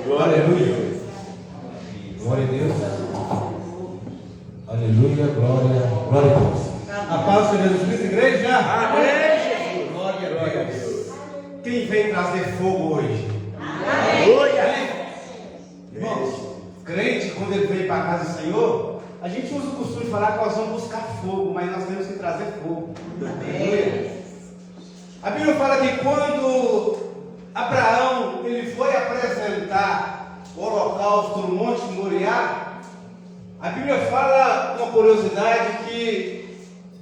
Aleluia. Glória a Deus. Aleluia, glória a Deus. A paz do Senhor Jesus Cristo, igreja. Amém. Glória a Deus. Quem veio trazer fogo hoje? Aleluia. Irmãos, crente, quando ele veio para a casa do Senhor, a gente usa o costume de falar que nós vamos buscar fogo, mas nós temos que trazer fogo. Aleluia. A Bíblia fala que quando Abraão ele foi apresentar o holocausto no Monte Moriá, a Bíblia fala uma curiosidade que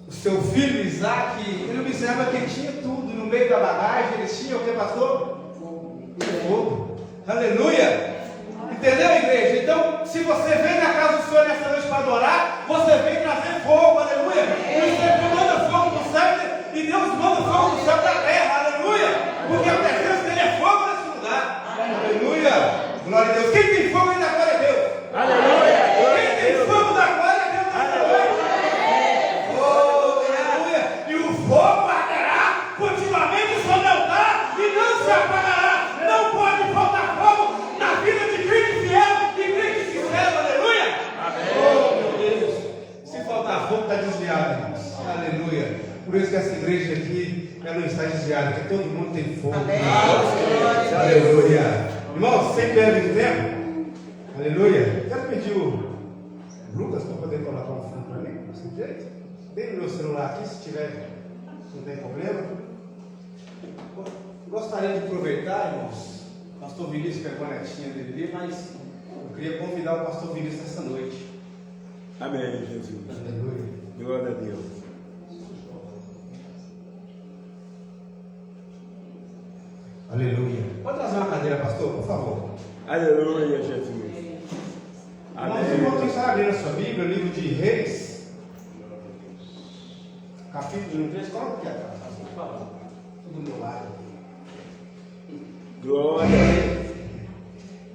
o seu filho Isaac, ele observa que tinha tudo no meio da bagagem. Ele tinha o que, pastor? Fogo. Aleluia. Entendeu, igreja? Então, se você vem na casa do Senhor nessa noite para adorar, você vem trazer fogo. Aleluia. O Senhor manda fogo do céu e Deus manda fogo do céu da terra. Aleluia. Porque a presença dele é fogo nesse lugar. Aleluia. Glória a Deus. Quem tem fogo aí da glória a Deus? Aleluia. Quem tem fogo da glória a Deus? Aleluia. Oh, aleluia. E o fogo arderá continuamente sobre o altar e não se apagará. Não pode faltar fogo na vida de crente fiel e crente sincero. Aleluia. Amém. Oh, meu Deus. Se faltar fogo, está desviado, irmãos. Aleluia. Por isso que essa igreja aqui, ela não está desviada, porque todo mundo tem fogo. Amém. Aleluia. Irmãos, sem perda de tempo. Aleluia. Quero pedir o Lucas para poder colocar um fundo para mim, desse jeito. Bem no meu celular aqui, se tiver, não tem problema. Gostaria de aproveitar, irmãos. O pastor Vinícius pegou a netinha dele ali, mas eu queria convidar o pastor Vinícius essa noite. Amém, Jesus. Aleluia. Glória a Deus. Aleluia. Pode trazer uma cadeira, pastor, por favor. Aleluia, Jesus. Nós vamos estar abrindo a sua Bíblia, o livro de Reis, capítulo 3. Coloca aqui atrás, por favor. Tudo do meu lado. Glória a Deus.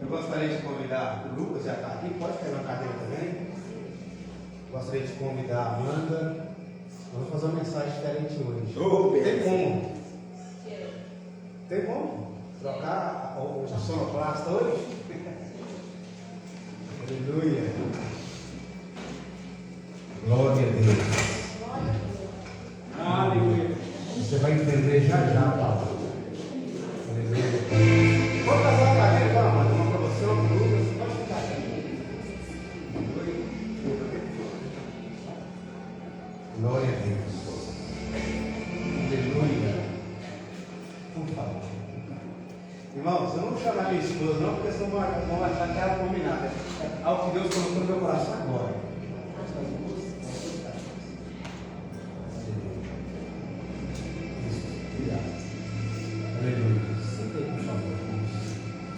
Eu gostaria de convidar o Lucas, já está aqui, pode pegar uma cadeira também. Gostaria de convidar a Amanda. Vamos fazer uma mensagem diferente hoje. Oh, tem como? Tem como? Trocar o sonoplasta hoje? Aleluia. Glória a Deus. Aleluia. Você vai entender já a palavra. Aleluia. Vou trazer uma cadeira para Amanda, uma para você, uma para o Lucas. Pode ficar aqui. Glória a Deus. Aleluia. Por favor. Irmãos, eu não vou chamar minha esposa não, porque senão vão achar que ela é combinada. É algo que Deus colocou no meu coração agora. Obrigado. Aleluia. Senta aí, por favor.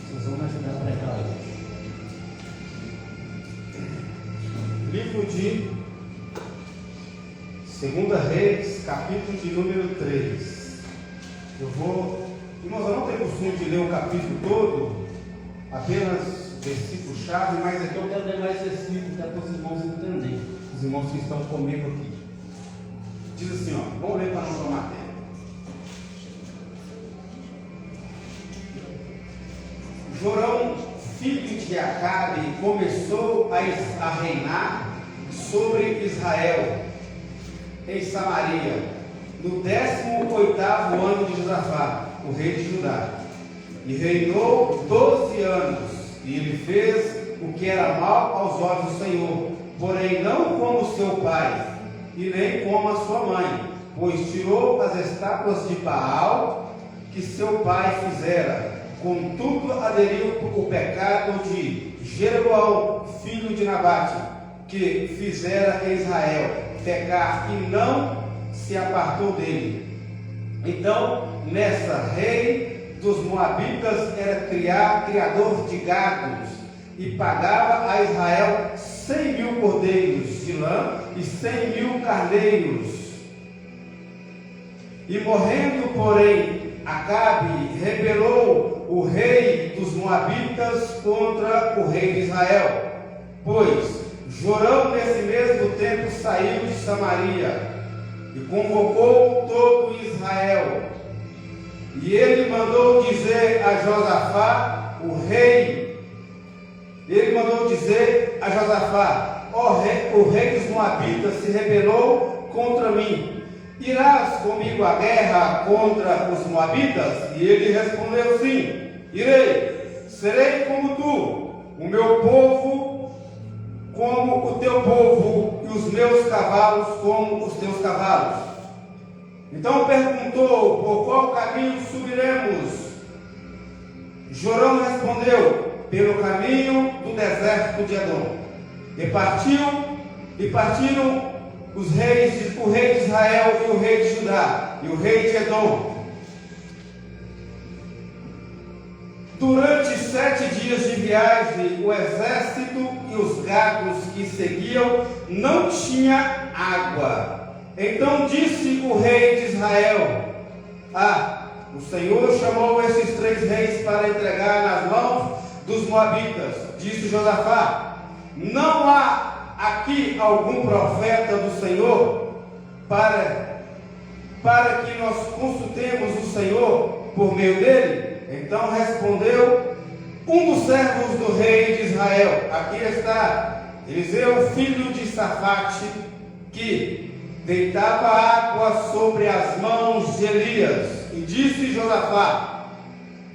Vocês vão me ajudar a pregar hoje. Livro de 2 Reis, capítulo de número 3. Irmãos, eu não tenho costume de ler o capítulo todo, apenas versículo-chave, mas aqui eu quero ler mais versículos para os irmãos entenderem, os irmãos que estão comigo aqui. Diz assim, ó, vamos ler para não tomar tempo. Jorão, filho de Acabe, começou a reinar sobre Israel, em Samaria, no 18º ano de Josafá, o rei de Judá, e reinou 12 anos, e ele fez o que era mal aos olhos do Senhor, porém não como seu pai, e nem como a sua mãe, pois tirou as estátuas de Baal que seu pai fizera. Contudo aderiu o pecado de Jeroboão, filho de Nabate, que fizera em Israel pecar e não se apartou dele. Então, nessa, rei dos Moabitas era criador de gados e pagava a Israel 100.000 cordeiros de lã e 100.000 carneiros. E morrendo, porém, Acabe, rebelou o rei dos Moabitas contra o rei de Israel, pois Jorão nesse mesmo tempo saiu de Samaria e convocou todo Israel. E ele mandou dizer a Josafá, o rei Ele mandou dizer a Josafá: o rei dos Moabitas se rebelou contra mim. Irás comigo à guerra contra os Moabitas? E ele respondeu: sim, irei. Serei como tu, o meu povo como o teu povo, e os meus cavalos como os teus cavalos. Então perguntou: por qual caminho subiremos? Jorão respondeu: pelo caminho do deserto de Edom. E partiram o rei de Israel e o rei de Judá e o rei de Edom. Durante 7 dias de viagem, o exército e os gados que seguiam não tinha água. Então disse o rei de Israel: o Senhor chamou esses 3 reis para entregar nas mãos dos Moabitas. Disse Josafá: não há aqui algum profeta do Senhor para que nós consultemos o Senhor por meio dele? Então respondeu um dos servos do rei de Israel: aqui está Eliseu, filho de Safate, que deitava água sobre as mãos de Elias. E disse Josafá: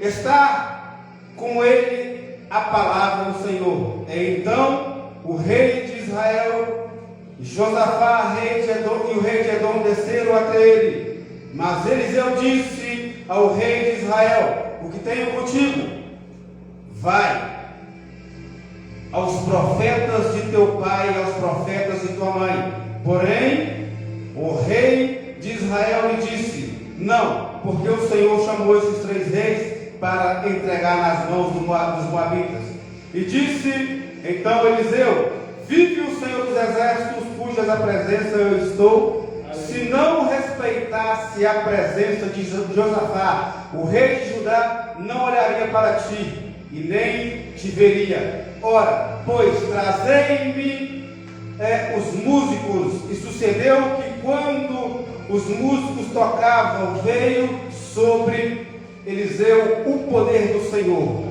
está com ele a palavra do Senhor. E então o rei de Israel, Josafá, rei de Edom, e o rei de Edom desceram até ele. Mas Eliseu disse ao rei de Israel: o que tenho contigo? Vai aos profetas de teu pai e aos profetas de tua mãe. Porém, o rei de Israel lhe disse: não, porque o Senhor chamou esses 3 reis para entregar nas mãos dos Moabitas. E disse então Eliseu: vive o Senhor dos exércitos, cujas a presença eu estou, se não respeitasse a presença de Josafá, o rei de Judá não olharia para ti e nem te veria. Ora, pois trazei-me os músicos. E sucedeu que quando os músicos tocavam, veio sobre Eliseu o poder do Senhor.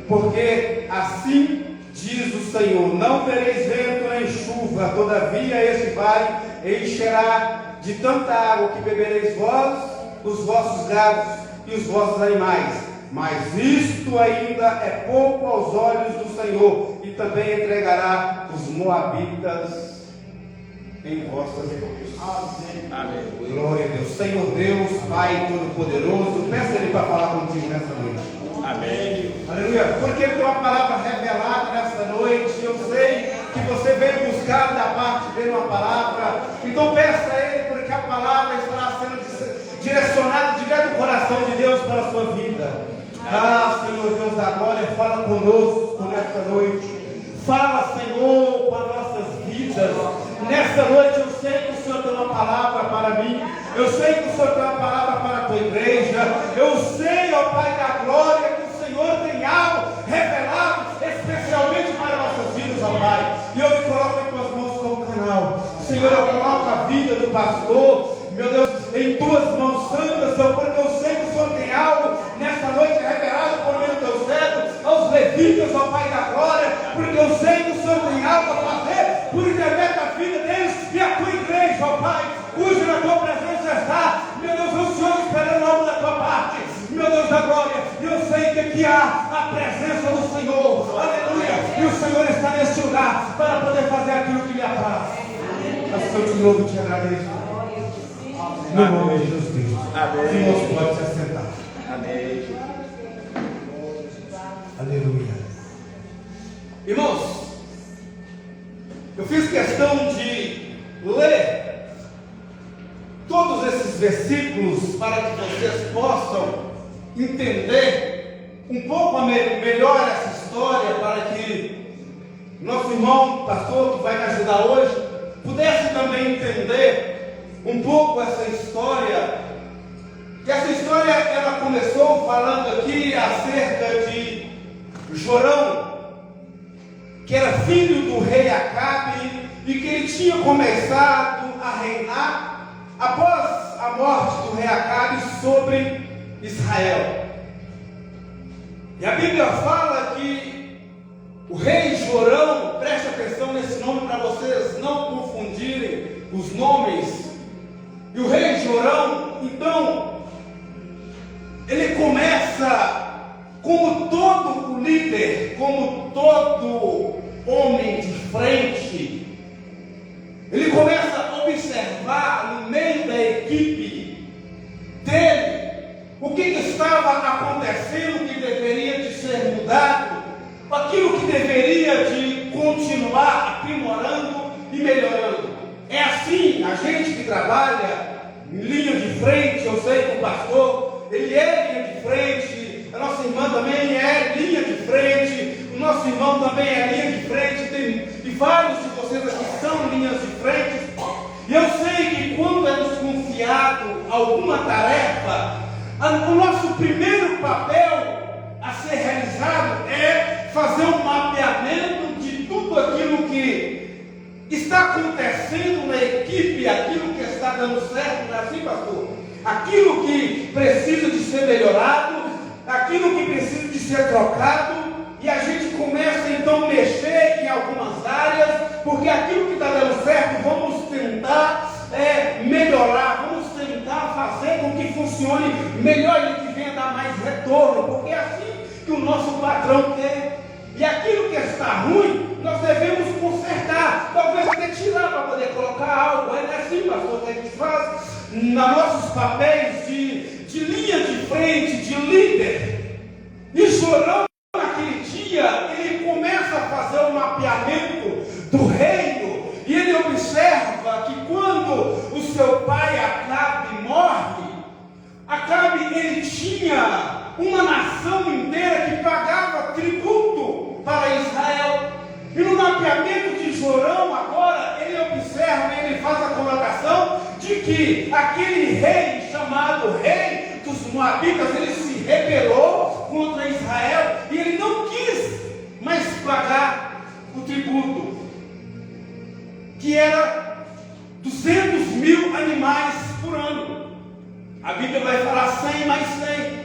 Porque assim diz o Senhor: não vereis vento nem chuva, todavia este vale encherá de tanta água que bebereis vós, os vossos gados e os vossos animais. Mas isto ainda é pouco aos olhos do Senhor, e também entregará os Moabitas em vossas mãos. Amém. Glória a Deus. Senhor Deus, Pai Todo-Poderoso, peça Ele para falar contigo nessa noite. Amém. Aleluia. Porque Ele tem uma palavra revelada nessa noite. Eu sei que você veio buscar da parte dele uma palavra. Então peça a Ele, porque a palavra estará sendo direcionada direto do coração de Deus para a sua vida. Senhor Deus da glória, fala conosco nessa noite. Fala, Senhor, para nossas vidas. Nessa noite eu sei que o Senhor tem uma palavra para mim. Eu sei que o Senhor tem uma palavra para a tua igreja. Eu sei, ó Pai da glória, que o Senhor tem algo revelado especialmente para nossas vidas, ó Pai. E eu me coloco em tuas mãos como canal. Senhor, eu coloco a vida do pastor, meu Deus, em tuas mãos santas, Senhor, porque eu sei que o Senhor tem algo nessa noite revelado por meio do teu servo, aos levitas, ó Pai da glória, porque eu sei que o Senhor tem algo a fazer por intermédio da vida deles e a tua igreja, ó Pai, cuja na tua presença está, meu Deus, o Senhor esperando algo da tua parte, meu Deus da glória, e eu sei que aqui há a presença do Senhor, aleluia, e o Senhor está neste lugar para poder fazer aquilo que lhe apraz. Assim eu te louvo e te agradeço. No nome de Jesus Cristo. Amém. Os irmãos podem se assentar. Amém. Aleluia. Irmãos, eu fiz questão de ler todos esses versículos para que vocês possam entender um pouco melhor essa história, para que nosso irmão pastor que vai me ajudar hoje pudesse também entender um pouco essa história. E essa história ela começou falando aqui acerca de Jorão, que era filho do rei Acabe e que ele tinha começado a reinar após a morte do rei Acabe sobre Israel. E a Bíblia fala que O rei Jorão, preste atenção nesse nome para vocês não confundirem os nomes. E o rei Jorão, então, ele começa como todo líder, como todo homem de frente. Ele começa a observar no meio da equipe dele o que estava acontecendo, o que deveria de ser mudado, aquilo que deveria de continuar aprimorando e melhorando. É assim, a gente que trabalha em linha de frente, eu sei que o pastor, ele é linha de frente, a nossa irmã também é linha de frente, o nosso irmão também é linha de frente, e vários de vocês aqui são linhas de frente, e eu sei que quando é nos confiado alguma tarefa, o nosso primeiro papel a ser realizado é fazer um mapeamento de tudo aquilo que está acontecendo na equipe, aquilo que está dando certo, não é assim, pastor? Aquilo que precisa de ser melhorado, aquilo que precisa de ser trocado, e a gente começa então a mexer em algumas áreas, porque aquilo que está dando certo, vamos tentar melhorar, vamos tentar fazer com que funcione melhor e que venha dar mais retorno, porque é assim que o nosso patrão quer. E aquilo que está ruim, nós devemos consertar, talvez até tirar para poder colocar algo. É assim, pastor, que a gente faz nos nossos papéis de linha de frente, de líder. E Jorão, naquele dia, ele começa a fazer um mapeamento do reino, e ele observa que quando o seu pai Acabe morre, Acabe ele tinha uma nação inteira que pagava tributo para Israel. E no mapeamento de Jorão agora, ele observa, ele faz a colocação de que aquele rei, chamado rei dos Moabitas, ele se rebelou contra Israel, e ele não quis mais pagar o tributo, que era 200.000 animais por ano. A Bíblia vai falar 100 mais 100.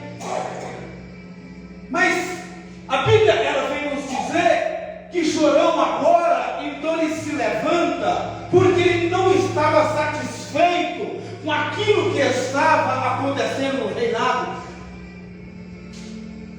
Mas a Bíblia, ela vem nos dizer que Jorão agora, então ele se levanta, porque ele não estava satisfeito com aquilo que estava acontecendo no reinado.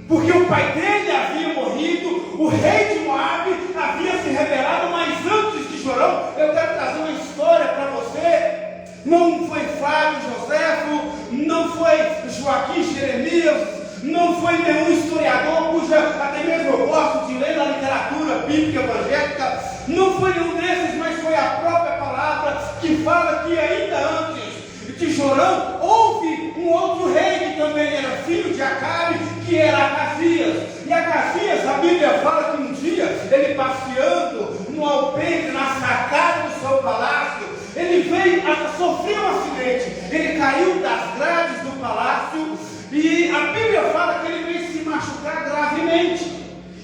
Porque o pai dele havia morrido, o rei de Moabe havia se rebelado, mas antes de Jorão, eu quero trazer uma história para você. Não foi Flávio Joséfo, não foi Joaquim Jeremias, não foi nenhum historiador, cuja até mesmo eu gosto de ler na literatura bíblica evangélica, não foi nenhum desses, mas foi a própria palavra que fala que ainda antes de Jorão houve um outro rei que também era filho de Acabe, que era Acasias. E Acasias, a Bíblia fala que um dia, ele passeando no alpendre, na sacada do seu palácio, ele veio a sofrer um acidente, ele caiu das grades do palácio, e a Bíblia fala que ele veio se machucar gravemente.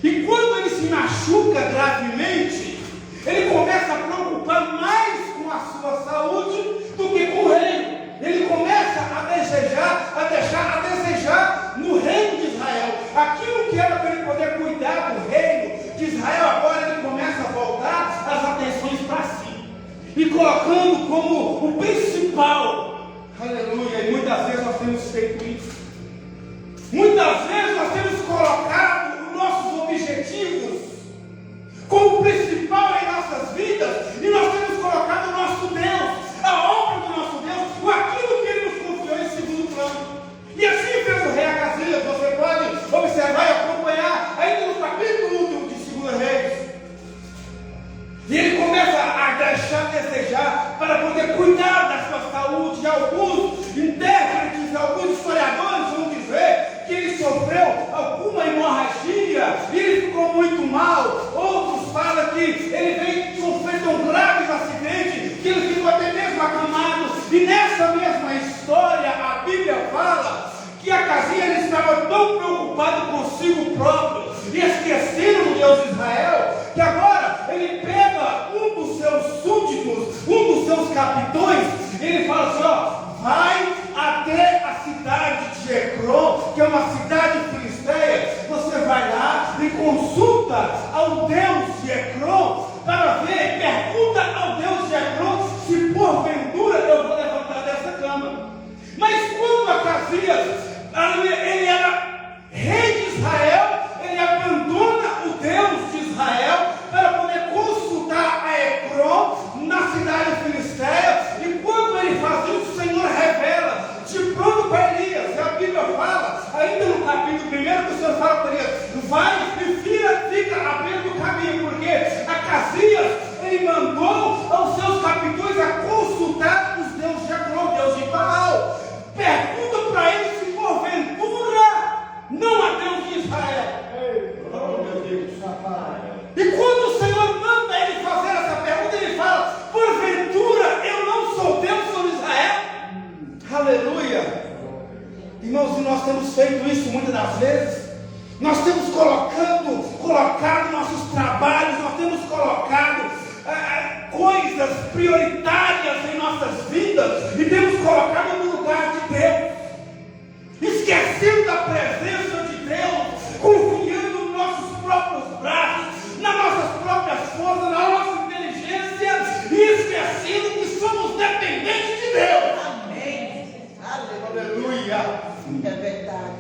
E quando ele se machuca gravemente, ele começa a preocupar mais com a sua saúde do que com o reino. Ele começa a desejar no reino de Israel aquilo que era para ele poder cuidar do reino de Israel. Agora ele começa a voltar as atenções para si e colocando como o principal. Aleluia. E muitas vezes nós temos feito isso. Muitas vezes nós temos colocado os nossos objetivos como principal em nossas vidas, e nós temos colocado o nosso Deus, a obra do nosso Deus, aquilo que Ele nos confiou em segundo plano. E assim fez o rei Acasias. Você pode observar e acompanhar ainda no capítulo de 2 Reis. E ele começa a deixar desejar para poder cuidar da sua saúde. E alguns intérpretes, alguns historiadores vão dizer que ele sofreu alguma hemorragia e ele ficou muito mal. Outros falam que ele veio sofrer tão graves acidentes que ele ficou até mesmo acamado. E nessa mesma história a Bíblia fala que Acasias estava tão preocupado consigo próprio e esquecendo do Deus de Israel, que agora ele pega um dos seus súditos, um dos seus capitões, e ele fala assim: ó, vai até a cidade de Ecrón, que é uma cidade filisteia, você vai lá e consulta ao Deus de Ecrón para ver, pergunta ao Deus de Ecrón se porventura eu vou levantar dessa cama. Mas quando Acasias, ele era rei de Israel, ele abandona o Deus de Israel para poder consultar a Ecrón na cidade filisteia, e quando ele faz isso, o Senhor revela de pronto para Elias. E a Bíblia fala, ainda no capítulo 1, que o Senhor fala para Elias: vai e fica à beira do caminho, porque Acasias, ele mandou aos seus capitães a consultar os deuses de Ecrón, Deus de Baal. Pergunta para ele se porventura não há Deus de Israel. Oh, meu Deus. E quando o Senhor manda ele fazer essa pergunta, ele fala: porventura eu não sou Deus sobre Israel? Aleluia! Irmãos, e nós temos feito isso muitas das vezes. Nós temos colocado nossos trabalhos, nós temos colocado coisas prioritárias em nossas vidas e temos colocado no lugar de Deus, esquecendo da presença de Deus, confiando nos nossos próprios braços, nas nossas próprias forças, na nossa inteligência, e esquecendo que somos dependentes de Deus. Amém. Aleluia! É verdade.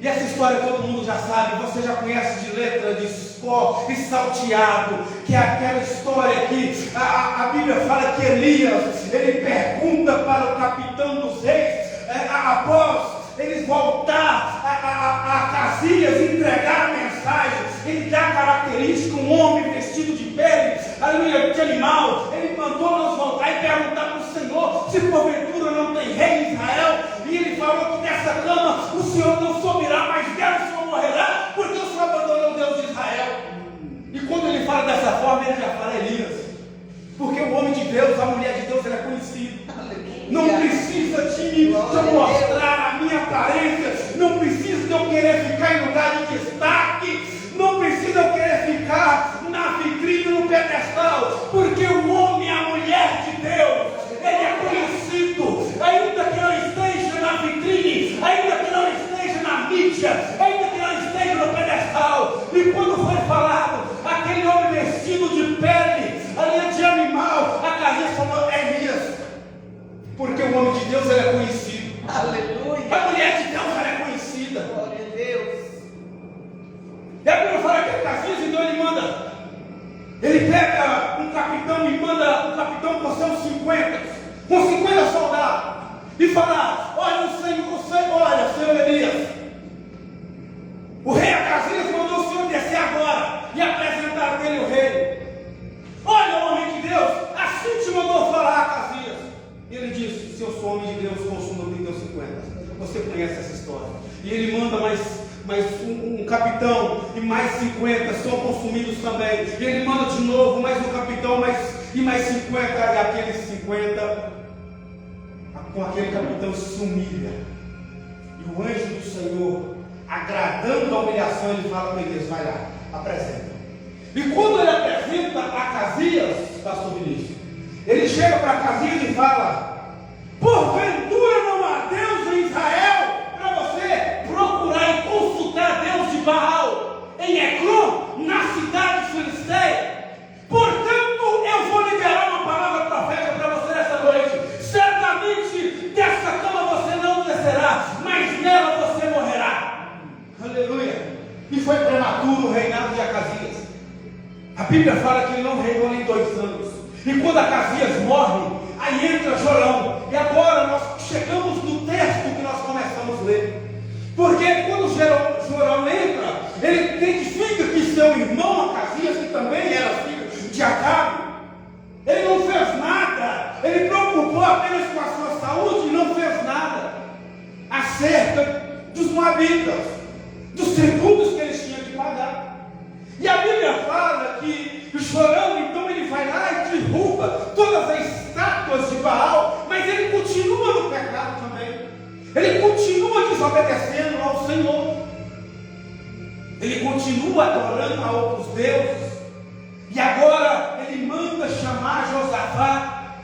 E essa história todo mundo já sabe, você já conhece de letra, de cor e salteado, que é aquela história que a Bíblia fala que Elias, ele pergunta para o capitão dos reis, após eles voltar a Acasias, entregar a mensagem, ele dá a característica, um homem vestido de pele, aleluia, de animal. Ele mandou nós voltar e perguntar para o Senhor se porventura não tem rei em Israel, e ele falou que nessa cama o Senhor não subirá, mas dela o Senhor morrerá, porque o Senhor abandonou o Deus de Israel. E quando ele fala dessa forma, ele já fala Elias, porque o homem de Deus, a mulher de Deus, ela é conhecida. Não precisa de eu mostrar a minha aparência, não precisa de eu querer ficar em lugar de destaque, não precisa eu querer ficar na vitrine, no pedestal, porque o homem, a mulher de Deus, ele é conhecido, ainda que não esteja na vitrine, ainda que não esteja na mídia, ainda que não esteja no pedestal. E quando foi falado, aquele homem vestido de pele, ali de animal, Acasias falou: é Elias. Porque o homem de Deus, ele é conhecido. Aleluia. A mulher de Deus, ela é conhecida. Glória a Deus. E a Bíblia fala que Acasias, então ele pega um capitão e manda um capitão com seus 50 soldados, e fala: olha, olha, senhor Elias, o rei Acasias mandou o senhor descer agora e apresentar a ele o rei. Olha, homem de Deus, assim te mandou falar Acasias. E ele disse: se eu sou homem de Deus, consuma 30 ou 50. Você conhece essa história. E ele manda mais um capitão, e mais 50 são consumidos também. E ele manda de novo mais um capitão, e mais 50. E aqueles 50, com aquele capitão, se humilha. E o anjo do Senhor, agradando a humilhação, ele fala para Elias: vai lá, apresenta. E quando ele apresenta Acasias, pastor Vinícius, ele chega para Acasias e fala: porventura não há Deus em Israel para você procurar e consultar Deus de Baal em Ecrón, na cidade filisteia? Portanto, eu vou liberar uma palavra profética para você nessa noite. Certamente dessa cama você não descerá, mas nela você morrerá. Aleluia. E foi prematuro o reinado de Acasias. A Bíblia fala que ele não reinou nem 2 anos. E quando Acasias morre, aí entra Jorão. E agora nós chegamos no texto que nós começamos a ler. Porque quando Jorão entra, ele identifica que seu irmão Acasias, que também era filho de Acabe, ele não fez nada. Ele preocupou apenas com a sua saúde e não fez nada acerca dos moabitas, dos tributos que eles tinham que pagar. E a Bíblia fala que Jorão, então, ele vai lá e derruba todas as estátuas de Baal, mas ele continua no pecado também. Ele continua desobedecendo ao Senhor. Ele continua adorando a outros deuses. E agora ele manda chamar Josafá.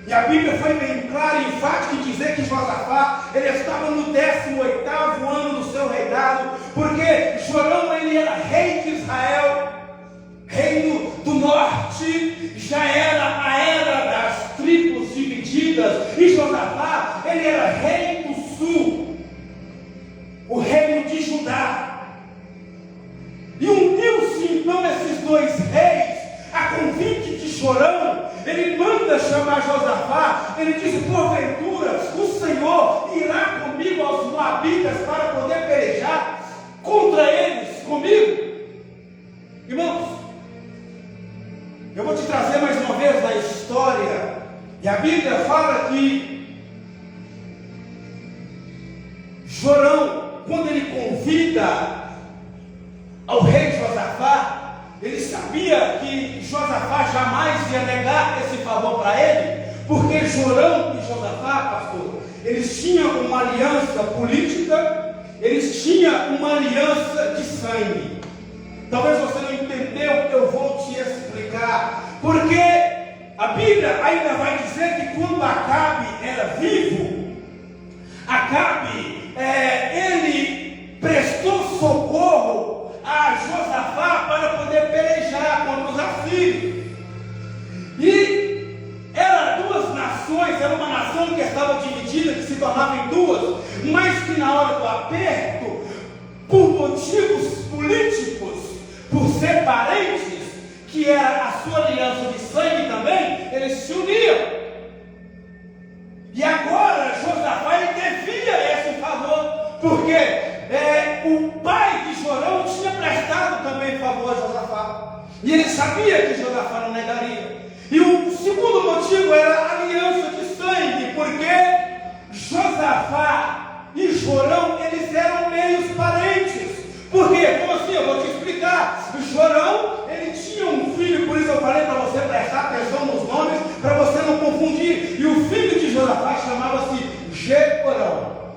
E a Bíblia foi bem clara e enfática em dizer que Josafá, ele estava no 18º ano do seu reinado, porque Jorão ele era rei de Israel, reino do norte, já era a era das tribos divididas, e Josafá ele era rei do sul, o reino de Judá. E uniu-se então esses dois reis, a convite de Jorão. Ele manda chamar Josafá, ele diz: porventura o Senhor irá comigo aos moabitas para poder pelejar contra eles, comigo? Irmãos, eu vou te trazer mais uma vez a história, e a Bíblia fala que Jorão, quando ele convida ao rei Josafá, ele sabia que Josafá jamais ia negar esse favor para ele, porque Jorão e Josafá, pastor, eles tinham uma aliança política, eles tinham uma aliança de sangue. Talvez você não entendeu, eu vou te explicar, porque a Bíblia ainda vai dizer que quando Acabe era vivo, Acabe, ele prestou socorro a Josafá para poder pelejar contra os assírios. E eram duas nações, era uma nação que estava dividida, que se tornava em duas, mas que na hora do aperto, por motivos políticos, por ser parentes, que era a sua aliança de sangue também, eles se uniam. E agora Josafá ele devia esse favor, porque o pai de Jorão tinha prestado também favor a Josafá, e ele sabia que Josafá não negaria. E o segundo motivo era a aliança de sangue, porque Josafá e Jorão eles eram meios parentes. Por quê? Como assim? Eu vou te explicar. Jorão ele tinha um filho, por isso eu falei para você prestar atenção nos nomes, para você não confundir. E o filho de Josafá chamava-se Jeorão.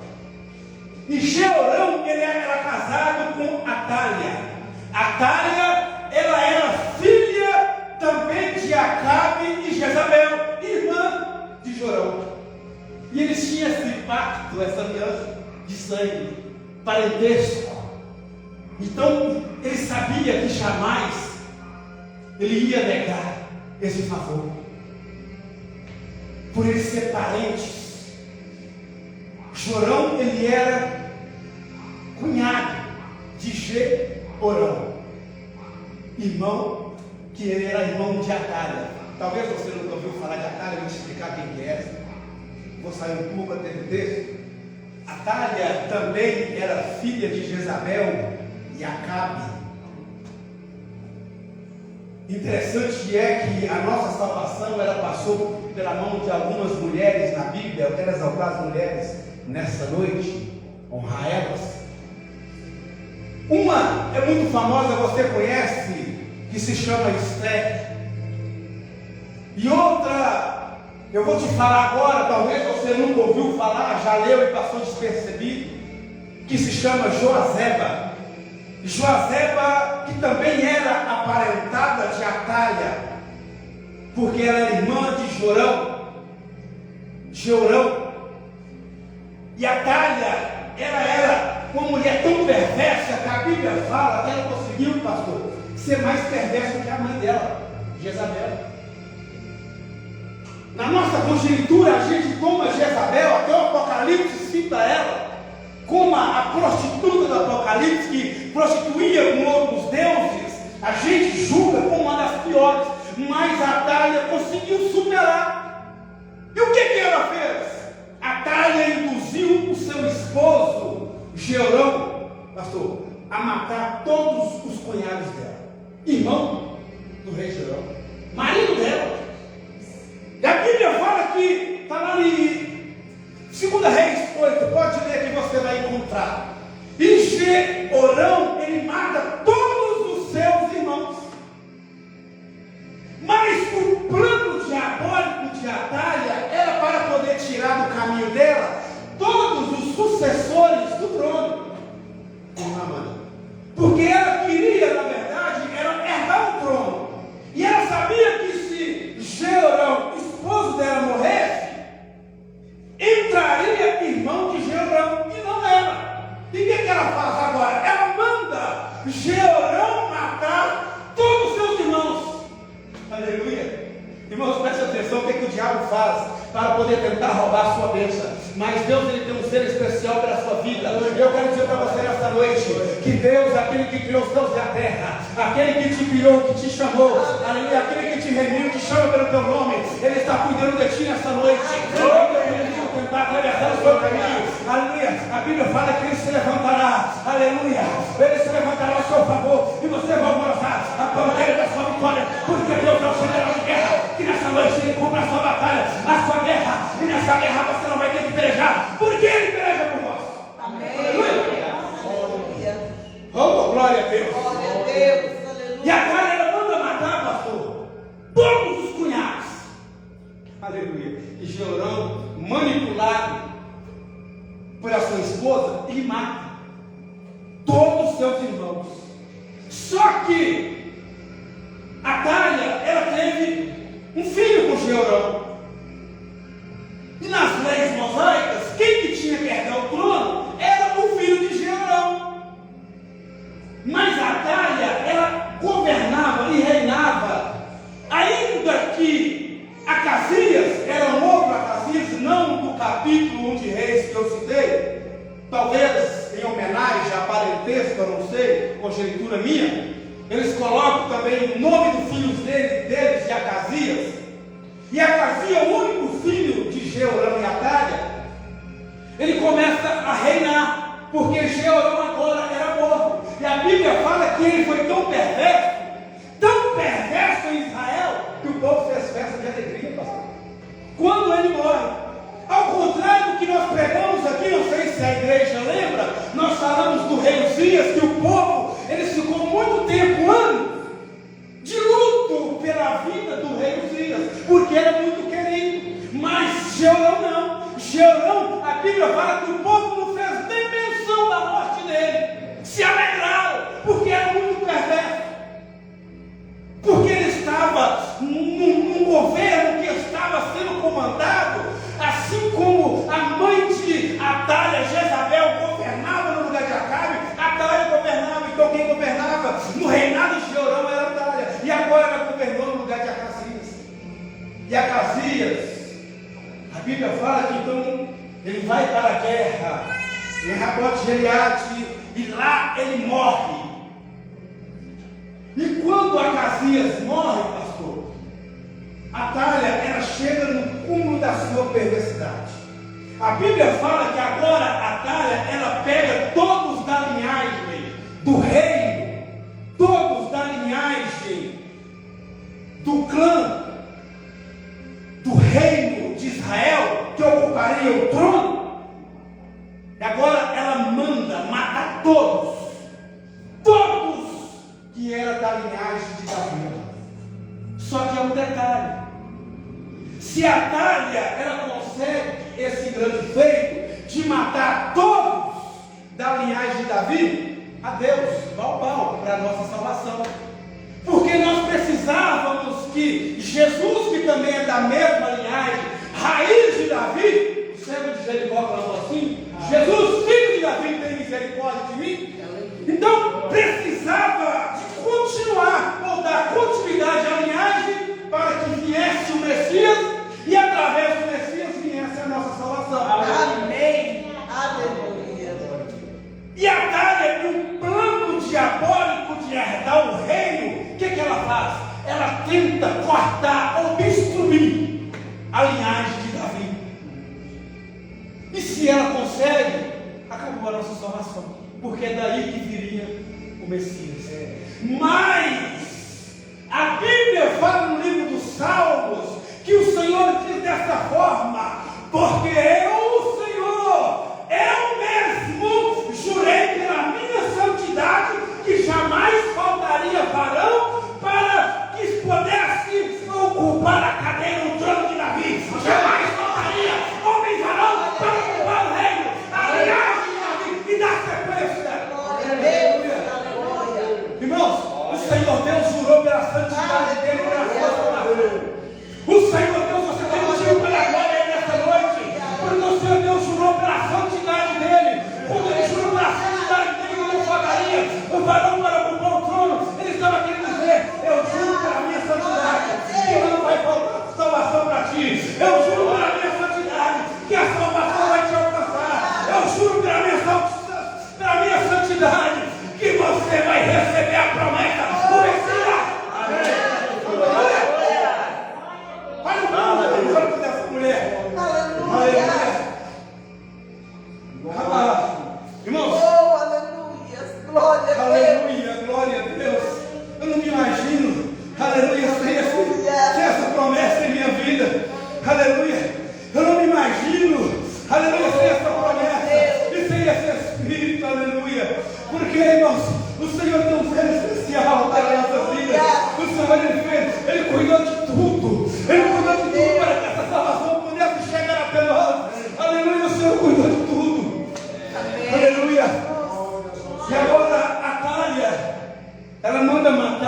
E Jeorão ele era casado com Atália. Atália ela era filha também de Acabe e Jezabel, irmã de Jorão. E eles tinham esse pacto, essa aliança de sangue, parentesco. Então ele sabia que jamais ele ia negar esse favor, por eles ser parentes. Jorão ele era cunhado de Jeorão, irmão, que ele era irmão de Atália. Talvez você nunca ouviu falar de Atália, eu vou te explicar quem que é. Vou sair um pouco até do texto. Atália também era filha de Jezabel e Acabe. Interessante é que a nossa salvação ela passou pela mão de algumas mulheres na Bíblia. Eu quero exaltar as mulheres nessa noite, honrar elas. Uma é muito famosa, você conhece, que se chama Esther. E outra, eu vou te falar agora, talvez você nunca ouviu falar, já leu e passou despercebido, que se chama Joazeba. Joazeba, que também era aparentada de Atália, porque ela era irmã de Jeorão. E Atália, ela era uma mulher tão perversa que a Bíblia fala que ela conseguiu, pastor, ser mais perversa que a mãe dela, Jezabel. Na nossa congenitura, a gente toma Jezabel, até o Apocalipse cita ela como a prostituta do Apocalipse, que prostituía com outros deuses. A gente julga como uma das piores, mas a Atália conseguiu superar. E o que ela fez? Atália induziu o seu esposo, Jeorão, pastor, a matar todos os cunhados dela, irmão do rei Jeorão, marido dela. E a Bíblia fala que, está lá em 2 Reis 8, pode ler que você vai encontrar. E Jeorão, ele mata todos os seus irmãos. Mas o plano diabólico de Atália era para poder tirar do caminho dela todos os sucessores do trono. Porque ela queria, na verdade, era herdar o trono. E ela sabia que se Aleluia. Irmãos, preste atenção o que o diabo faz para poder tentar roubar a sua bênção. Mas Deus, ele tem um ser especial para a sua vida. Eu quero dizer para você nesta noite que Deus, aquele que criou os céus e a terra, aquele que te criou, que te chamou, aleluia, aquele que te remiu, que chama pelo teu nome, ele está cuidando de ti nesta noite. Ele tentar atravessar o seu caminho. Aleluia. A Bíblia fala que ele se levantará. Aleluia. Ele se levantará ao seu favor e você vai alcançar a bandeira da sua vitória, porque Deus é o general de guerra. Que nessa noite ele cumpra a sua batalha, a sua guerra, e nessa guerra você não vai ter que pelejar, porque ele peleja por vós. Amém. Aleluia. Oh, glória a Deus. Glória a Deus. Aleluia. E agora ela manda matar, pastor, todos os cunhados. Aleluia. E Jeorão, manipulado por a sua esposa, ele mata todos os seus irmãos. Só que Atalha, ela teve um filho com Jeorão. E nas leis mosaicas, quem que tinha que herdar o trono era o filho de Jeorão. Mas Atalha, ela governava e reinava, ainda que Acasias era um outro Acasias, não do capítulo 1 de Reis que eu citei, talvez em homenagem a parentesco, eu não sei, conjectura minha. Eles colocam também o nome dos filhos deles de Acasias. E Acasias, o único filho de Jeorão e Atalha, ele começa a reinar, porque Jeorão agora era morto. E a Bíblia fala que ele foi tão perverso em Israel, que o povo fez festa de alegria, pastor, quando ele morre. Ao contrário do que nós pregamos aqui, não sei se a igreja lembra, nós falamos do rei Uzias, que o povo, ele ficou muito tempo, anos, de luto pela vida do rei Uzias, porque era muito querido. Mas Jeorão não. Jeorão, a Bíblia fala que o povo não fez nem menção da morte dele, se alegraram, porque era muito perverso, porque ele estava num governo que estava sendo comandado, assim como a mãe de Atalha, Jezabel, governava no lugar de Acabe. Atalha governava, então quem governava no reinado de Jeorão era Atalha, e agora ela governou no lugar de Acasias. E Acasias, a Bíblia fala que então ele vai para a guerra em Ramote Gileade, e lá ele morre. E quando Acasias morre, pastor, Atalha, ela chega no cúmulo da sua perversidade. A Bíblia fala que agora Atalha, ela pega todos da linhagem do reino, todos da linhagem do clã, do reino de Israel, que ocuparia o trono. E agora ela manda matar todos que era da linhagem de Davi. Só que é um detalhe: se Atalha, ela consegue esse grande feito de matar todos da linhagem de Davi, adeus, pau para a nossa salvação. Porque nós precisávamos que Jesus, que também é da mesma linhagem, raiz de Davi, o servo de Jericó falou assim: Jesus, filho de Davi, tem misericórdia de mim. Então precisava de continuar, ou dar continuidade à linhagem, para que viesse o Messias, e através do Messias viesse a nossa salvação. Amém. Aleluia. E Atalha, um plano diabólico de herdar o reino, o que ela faz? Ela tenta cortar, obstruir a linhagem de Davi. E se ela consegue, acabou a nossa salvação, porque é daí que viria o Messias. Mas a Bíblia fala no livro dos Salmos que o Senhor diz desta forma: porque eu, o Senhor, eu mesmo jurei pela minha santidade que jamais faltaria varão para que pudesse ocupar a cadeira do trono de Davi. Jamais faltaria homem varão para ocupar o reino, a linhagem de Davi, e dar sequência. Irmãos, o Senhor Deus jurou pela santidade dele, pela sua salvação. O Senhor Deus, você tem motivo pela glória aí nessa noite, porque o Senhor Deus jurou pela santidade dele. Quando ele jurou pela santidade dele, ele não faltaria o varão para ocupar o trono. Ele estava querendo dizer: eu juro pela minha santidade,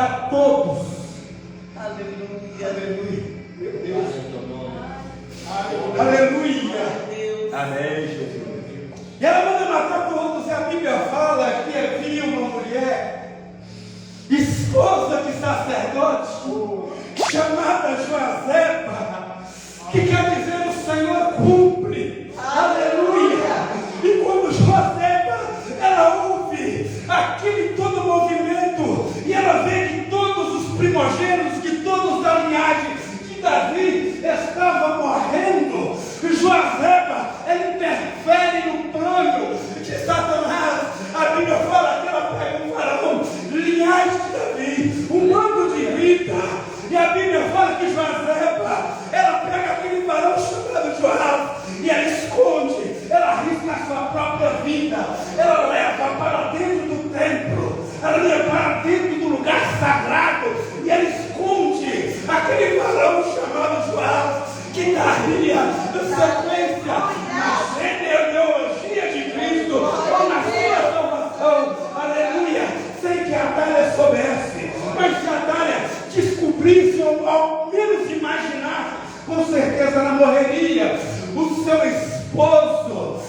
matar todos. Aleluia. Aleluia. Meu Deus. Aleluia. Deus. Amém, Jesus. E ela manda matar todos. E a Bíblia fala que havia uma mulher, esposa de sacerdote, chamada Joazeba, que quer dizer o Senhor cumpre. Aleluia. E quando Joazeba, ela ouve aquele todo movimento, e ela vê que todos os primogênitos, que todos da linhagem de Davi estavam morrendo, Joazeba, ela interfere no plano de Satanás. A Bíblia fala que ela pega um varão, linhagem de Davi, um mando de vida, e a Bíblia fala que Joazeba, ela pega aquele varão chamado Joab, e ela esconde, ela arrisca a sua própria vida, ela leva para dentro do templo, ela leva para dentro do lugar sagrado, e ela esconde aquele varão chamado Joab, que daria sequência na genealogia de Cristo, ou na sua salvação, aleluia, sem que a Atália soubesse, mas se a Atália descobrisse, ou ao menos imaginasse, com certeza ela morreria. O seu esposo,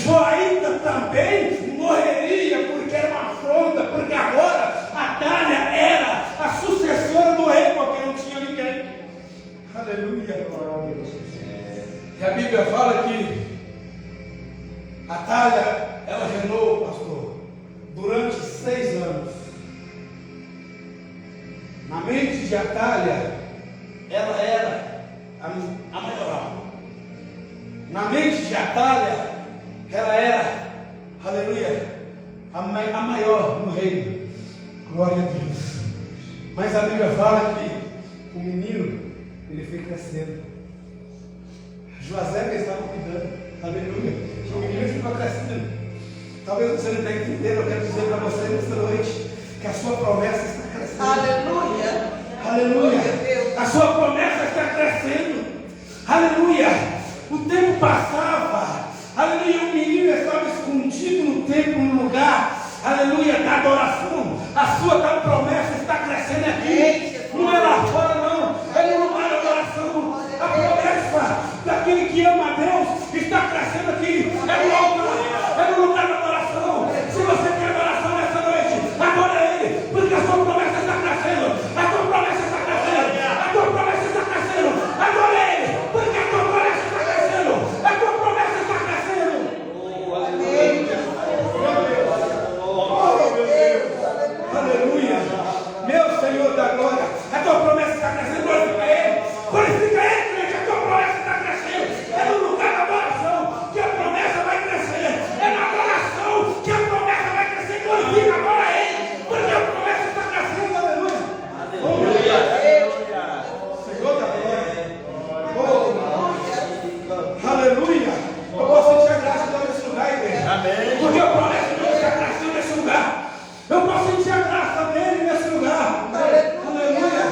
Joaída, também morreria, porque era uma afronta, porque agora Atália era a sucessora do rei, porque não tinha ninguém. Aleluia. E a Bíblia fala que Atália, ela reinou, pastor, durante 6 anos. Na mente de Atália, ela era a maioral. Na mente de Atália, ela era, aleluia, a maior no reino. Glória a Deus. Mas a Bíblia fala que o menino, ele foi crescendo. Joazeba estava cuidando, aleluia. O menino ficou crescendo. Talvez você não tenha entendido, eu quero dizer para você nesta noite que a sua promessa está crescendo. Aleluia. Aleluia. A sua promessa está crescendo. Aleluia. O tempo passava. Aleluia. O menino estava escondido no templo, no lugar, aleluia, da adoração. A sua tal promessa está crescendo aqui. Não é lá fora, não. É no lugar da adoração. A promessa daquele que ama a Deus está crescendo aqui. É no altar. É no lugar da adoração. Se você quer adoração nessa noite, adora Ele, porque a sua promessa está crescendo. A tua promessa está crescendo. A tua promessa está crescendo. Adora Ele, porque a tua promessa está crescendo. A tua promessa está crescendo. Aleluia. Meu Senhor da glória, a tua promessa está crescendo. Glorifica Ele. Glorifica Ele, crente. A tua promessa está crescendo. É no lugar da adoração que a promessa vai crescer. É na adoração que a promessa vai crescer. Glorifica agora Ele, porque a promessa está crescendo. Aleluia. Senhor da glória. Aleluia. Eu posso sentir a graça de Deus nesse lugar, igreja. Amém. Porque a promessa de Deus está crescendo nesse lugar. Eu posso sentir a graça dele nesse lugar. Aleluia.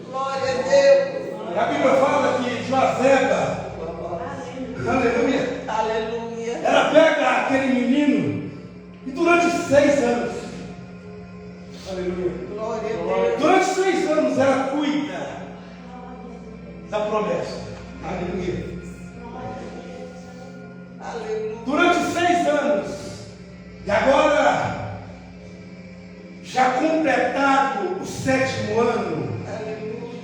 Glória a Deus. E a Bíblia fala que Joazeba, aleluia, Aleluia. ela pega aquele menino e durante 6 anos, aleluia, Glória a Deus. durante 6 anos ela cuida da promessa. Aleluia. Aleluia. Durante 6 anos. E agora, já completado o 7º ano,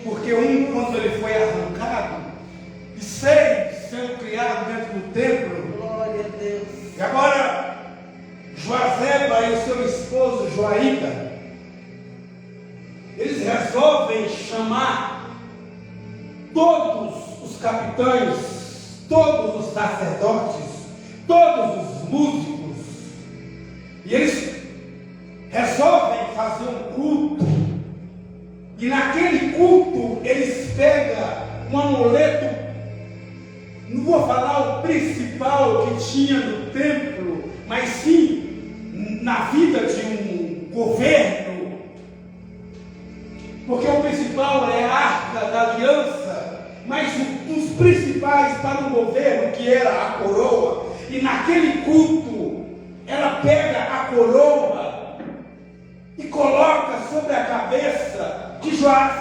porque quando ele foi arrancado, e 6 sendo criado dentro do templo, Glória a Deus. e agora Joazeba e o seu esposo Joaída, eles resolvem chamar todos os capitães, todos os sacerdotes, todos os músicos, e eles resolvem fazer um culto, e naquele culto eles pegam um amuleto, não vou falar o principal que tinha no templo, mas sim na vida de um governo, porque o principal é a Arca da Aliança, mas os principais para o governo, que era a coroa, e naquele culto ela pega a coroa e coloca sobre a cabeça de Joás.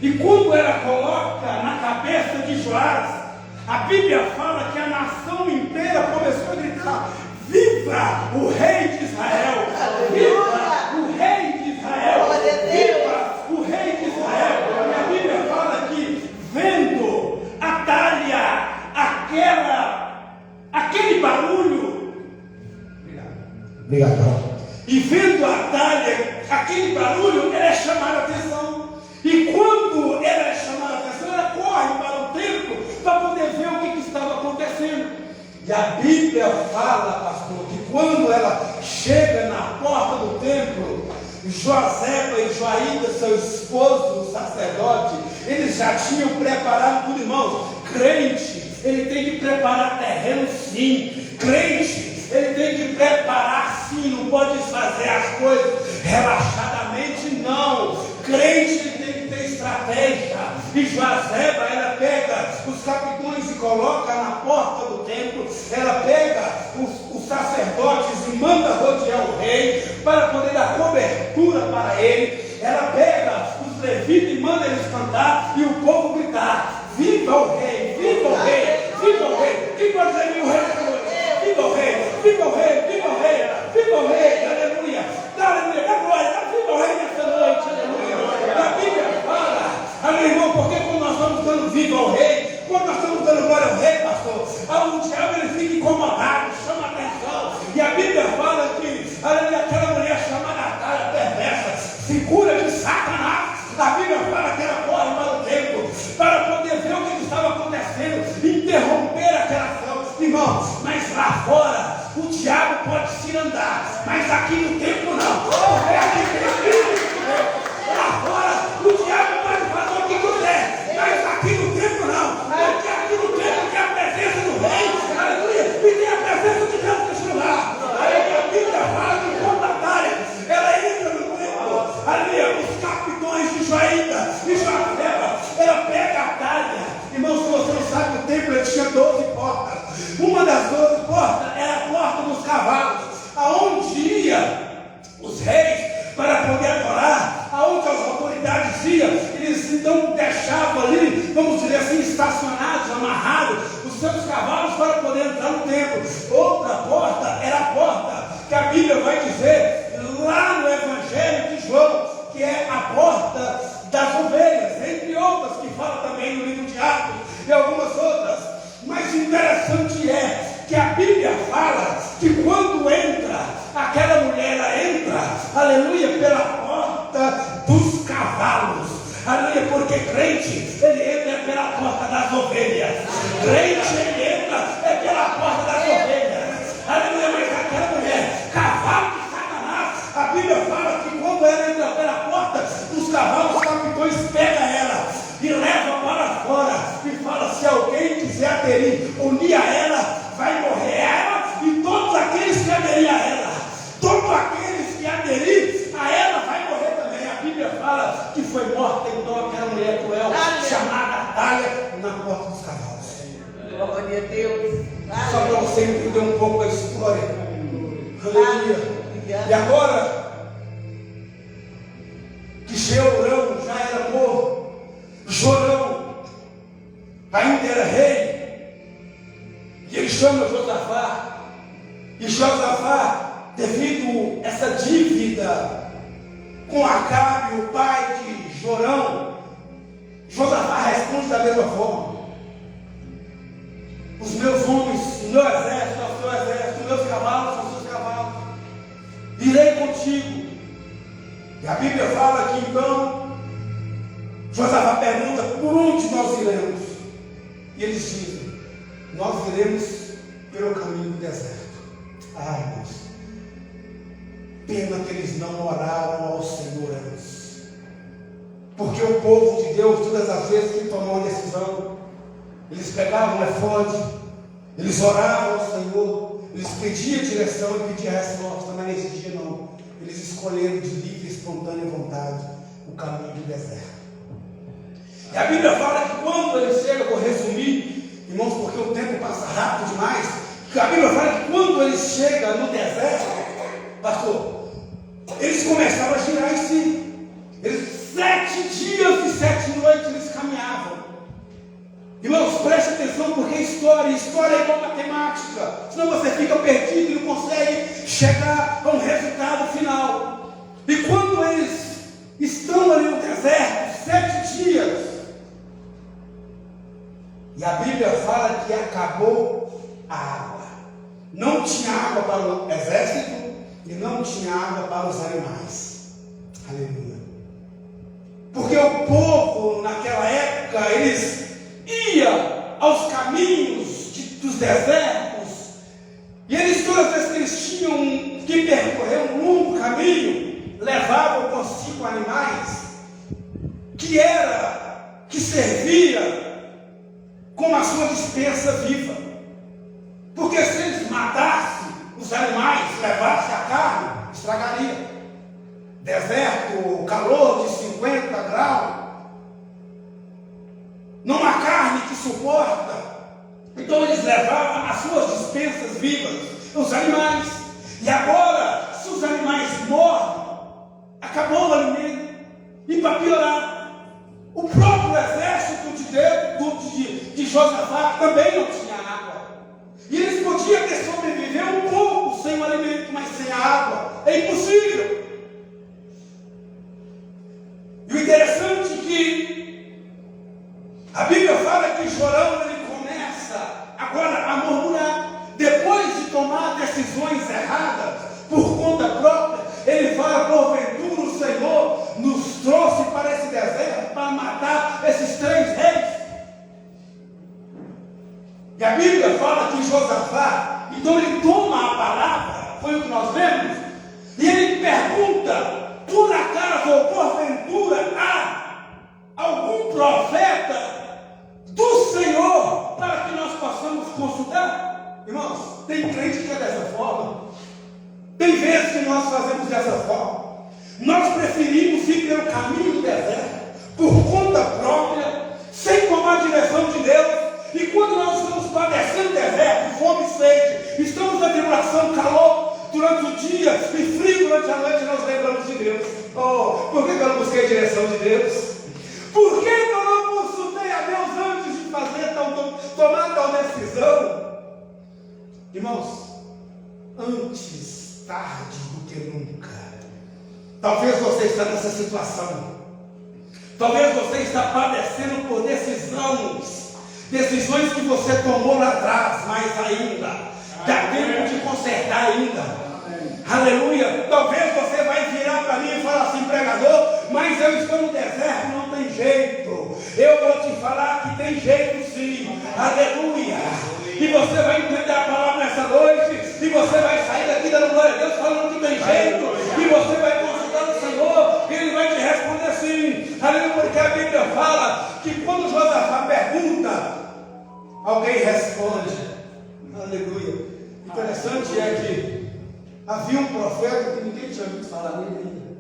E quando ela coloca na cabeça de Joás, a Bíblia fala que a nação inteira começou a gritar: viva o rei de Israel! Viva o rei de Israel! Viva o rei de Israel! E a Bíblia fala que, vendo Atália, aquele barulho, Obrigado. e vendo Atália, aquele barulho, ela é chamada a atenção. E quando ela é chamada a atenção, ela corre para o templo para poder ver o que estava acontecendo. E a Bíblia fala, pastor, que quando ela chega na porta do templo, Joséba e Joaída, seu esposo, o sacerdote, eles já tinham preparado tudo, irmãos. Crente, ele tem que preparar terreno, sim. Crente, ele tem que preparar, sim. Não pode fazer as coisas relaxadamente, não. Crente, ele tem que ter estratégia. E Joséba, ela pega os capitães e coloca na porta do templo. Ela pega os sacerdotes e manda rodear o rei para poder dar cobertura para ele. Ela pega os levitas e manda eles cantar e o povo gritar: viva o rei, viva o rei, viva o rei. Quem pode dizer o rei essa noite? Viva o rei, viva o rei, viva o rei, viva o rei, aleluia, aleluia, dá glória, viva o rei nessa noite, aleluia. A Bíblia fala, meu irmão, porque quando nós estamos dando viva ao rei, quando nós estamos dando glória ao rei, pastor, o diabo ele fica incomodado, chama atenção. E a Bíblia fala que aquela mulher chamada Atália, perversa, figura de Satanás. A Bíblia fala que ela corre para o templo para poder ver o que estava acontecendo, interromper aquela ação. Irmãos, mas lá fora o diabo pode se andar, mas aqui no templo não. Porque aqui tem Cristo. Lá fora o diabo pode fazer o que quiser, mas aqui no templo não. Porque aqui no templo tem a presença do rei, aleluia, e tem a presença de Deus nesse lugar. Aí a Bíblia fala que quando a Atália, ela entra no templo, ali os capitães de Joaída e Joséba, ela pega a Atália. Irmão, se você não sabe, o templo ele tinha 12 portas. Uma das 12 portas era a porta dos cavalos, aonde ia os reis para poder adorar, aonde as autoridades iam. Eles então deixavam ali, vamos dizer assim, estacionados, amarrados os seus cavalos para poder entrar no templo. Outra porta era a porta que a Bíblia vai dizer lá no Evangelho de João, que é a porta das ovelhas, entre outras que fala também no livro de Atos e algumas outras. Mas interessante é que a Bíblia fala que quando entra, aquela mulher, ela entra, aleluia, pela porta dos cavalos, aleluia, porque crente, ele entra pela porta das ovelhas. Crente, ele entra pela porta das ovelhas, aleluia. Mas aquela mulher, cavalo de Satanás, a Bíblia fala que quando ela entra pela porta dos cavalos, os capitães pegam ela e leva para fora e fala: se alguém quiser aderir, unir a ela, vai morrer ela e todos aqueles que aderir a ela. Todos aqueles que aderir a ela vai morrer também. A Bíblia fala que foi morta então aquela mulher cruel chamada Atália na porta dos cavalos. Glória a Deus. Só para você entender um pouco a história. Aleluia. E agora que Jeorão já era morto, Jorão ainda era rei, e ele chama Josafá, e Josafá, devido a essa dívida com Acabe, o pai de Jorão, Josafá responde da mesma forma: os meus homens, o meu exército é o seu exército, os meus cavalos são os seus cavalos, irei contigo. E a Bíblia fala que então Josafá pergunta: por onde nós iremos? E eles dizem: nós iremos pelo caminho do deserto. Ai, irmãos, pena que eles não oraram ao Senhor antes, porque o povo de Deus, todas as vezes que tomou uma decisão, eles pegavam o efode, eles oravam ao Senhor, eles pediam direção e pediam resposta, mas nesse dia não. Eles escolheram de livre e espontânea vontade o caminho do deserto. E a Bíblia fala que quando eles chegam, vou resumir, irmãos, porque o tempo passa rápido demais. A Bíblia fala que quando eles chegam no deserto, pastor, eles começaram a prática, senão você fica perdido e não consegue chegar a um resultado final. E quando eles estão ali no deserto, 7 dias, e a Bíblia fala que acabou a água. Não tinha água para o exército e não tinha água para os animais. Aleluia. Porque o povo, naquela época, eles iam aos caminhos dos desertos, e eles, todas as vezes que eles tinham que percorrer um longo caminho, levavam consigo animais, que servia como a sua despensa viva. Porque se eles matassem os animais, levassem a carne, estragaria. Deserto, calor de 50 graus, não há carne que suporta. Então eles levavam as suas despensas vivas, os animais. E agora, se os animais morrem, acabou o alimento. E para piorar, o próprio exército de Josafá também não tinha água. E eles podiam ter sobreviver um pouco sem o alimento, mas sem a água é impossível. E o interessante é que a Bíblia fala que Jorão ele começa agora a murmurar. Depois de tomar decisões erradas por conta própria, ele fala: porventura o Senhor nos trouxe para esse deserto para matar esses 3 reis. E a Bíblia fala que Josafá, então ele toma a palavra, foi o que nós vemos, e ele pergunta: por acaso ou porventura há algum profeta do Senhor para que nós possamos consultar? Irmãos, tem crente que é dessa forma. Tem vezes que nós fazemos dessa forma. Nós preferimos ir pelo caminho do deserto, por conta própria, sem tomar a direção de Deus. E quando nós estamos padecendo deserto, fome e sede, estamos na tribulação, calor durante o dia e frio durante a noite, nós lembramos de Deus. Oh, por que eu não busquei a direção de Deus? Por que eu não consultei a Deus antes de tomar tal decisão? Irmãos, antes tarde do que nunca. Talvez você está nessa situação. Talvez você está padecendo por decisões que você tomou lá atrás, mas ainda dá tempo de consertar ainda. Aleluia. Talvez você vai virar para mim e falar assim: pregador, mas eu estou no deserto, não tem jeito. Eu vou te falar que tem jeito sim. Aleluia. E você vai entender a palavra nessa noite, e você vai sair daqui dando glória a Deus falando que tem jeito, e você vai consultar o Senhor, e Ele vai te responder sim. Aleluia. Porque a Bíblia fala que quando Josafá pergunta, alguém responde. Aleluia. Interessante é que havia um profeta que ninguém tinha ouvido falar nele ainda.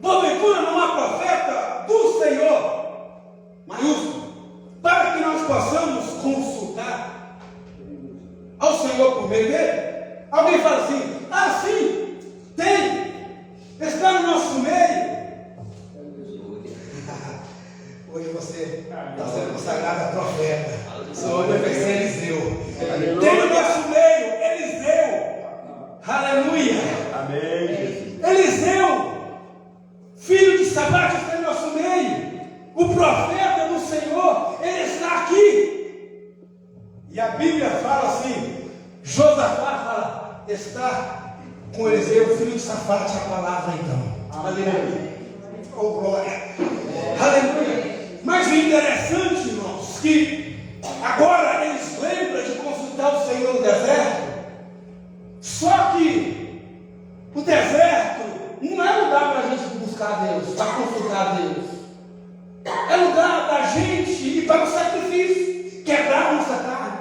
Porventura não há profeta do Senhor, maiúsculo, para que nós possamos consultar ao Senhor por meio dele? Alguém fala assim: ah, sim, tem, está no nosso meio. Hoje você está sendo consagrado a profeta. Hoje vai ser Eliseu. Tem no nosso meio Eliseu. Aleluia. Amém. Eliseu, filho de Safate, está em nosso meio. O profeta do Senhor, ele está aqui. E a Bíblia fala assim: Josafá fala, está com Eliseu, filho de Safate, a palavra então. Aleluia. Oh, glória. Aleluia. Mas o interessante, irmãos, que agora eles lembram de consultar o Senhor no deserto. Só que o deserto não é lugar para a gente buscar Deus, para consultar Deus. É lugar da gente ir para o sacrifício, quebrar a nossa carne.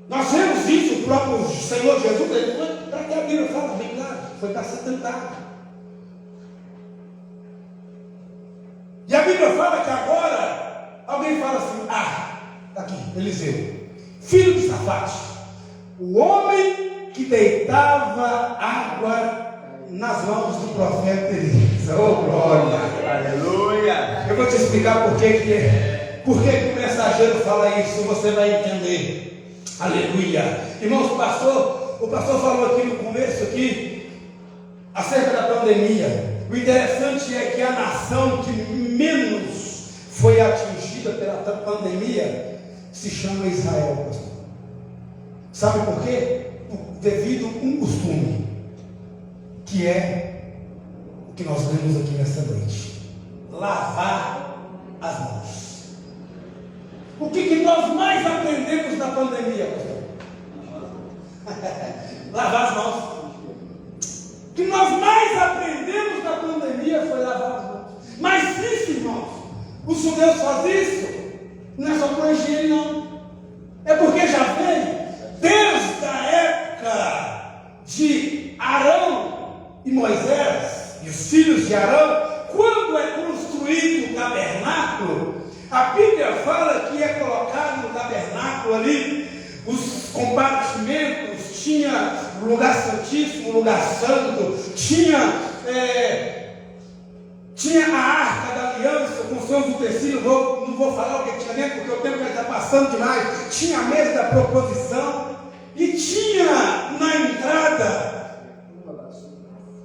Nós vemos isso, o próprio Senhor Jesus, ele foi para que a Bíblia fala bem claro, foi para ser tentado. E a Bíblia fala que agora alguém fala assim: ah, está aqui, Eliseu, filho de Safate, o homem que deitava água nas mãos do profeta Elias. Oh, glória! Aleluia! Eu vou te explicar por que o mensageiro fala isso, você vai entender. Aleluia. Irmãos, o pastor falou aqui no começo acerca da pandemia. O interessante é que a nação que menos foi atingida pela pandemia se chama Israel, pastor. Sabe por quê? Devido a um costume, que é o que nós lemos aqui nessa noite: lavar as mãos. O que nós mais aprendemos na pandemia, pastor? Lavar as mãos. O que nós mais aprendemos na pandemia foi lavar as mãos. Mas isso, irmãos, os judeus fazem isso, não é só por higiene, não. É porque já vem desde a época de Arão e Moisés, e os filhos de Arão, quando é construído o tabernáculo, a Bíblia fala que é colocado no tabernáculo ali os compartimentos, tinha lugar santíssimo, lugar santo, tinha a arca da aliança com seus utensílios. Não vou falar o que tinha dentro, porque o tempo já está passando demais. Tinha a mesa da proposição e tinha na entrada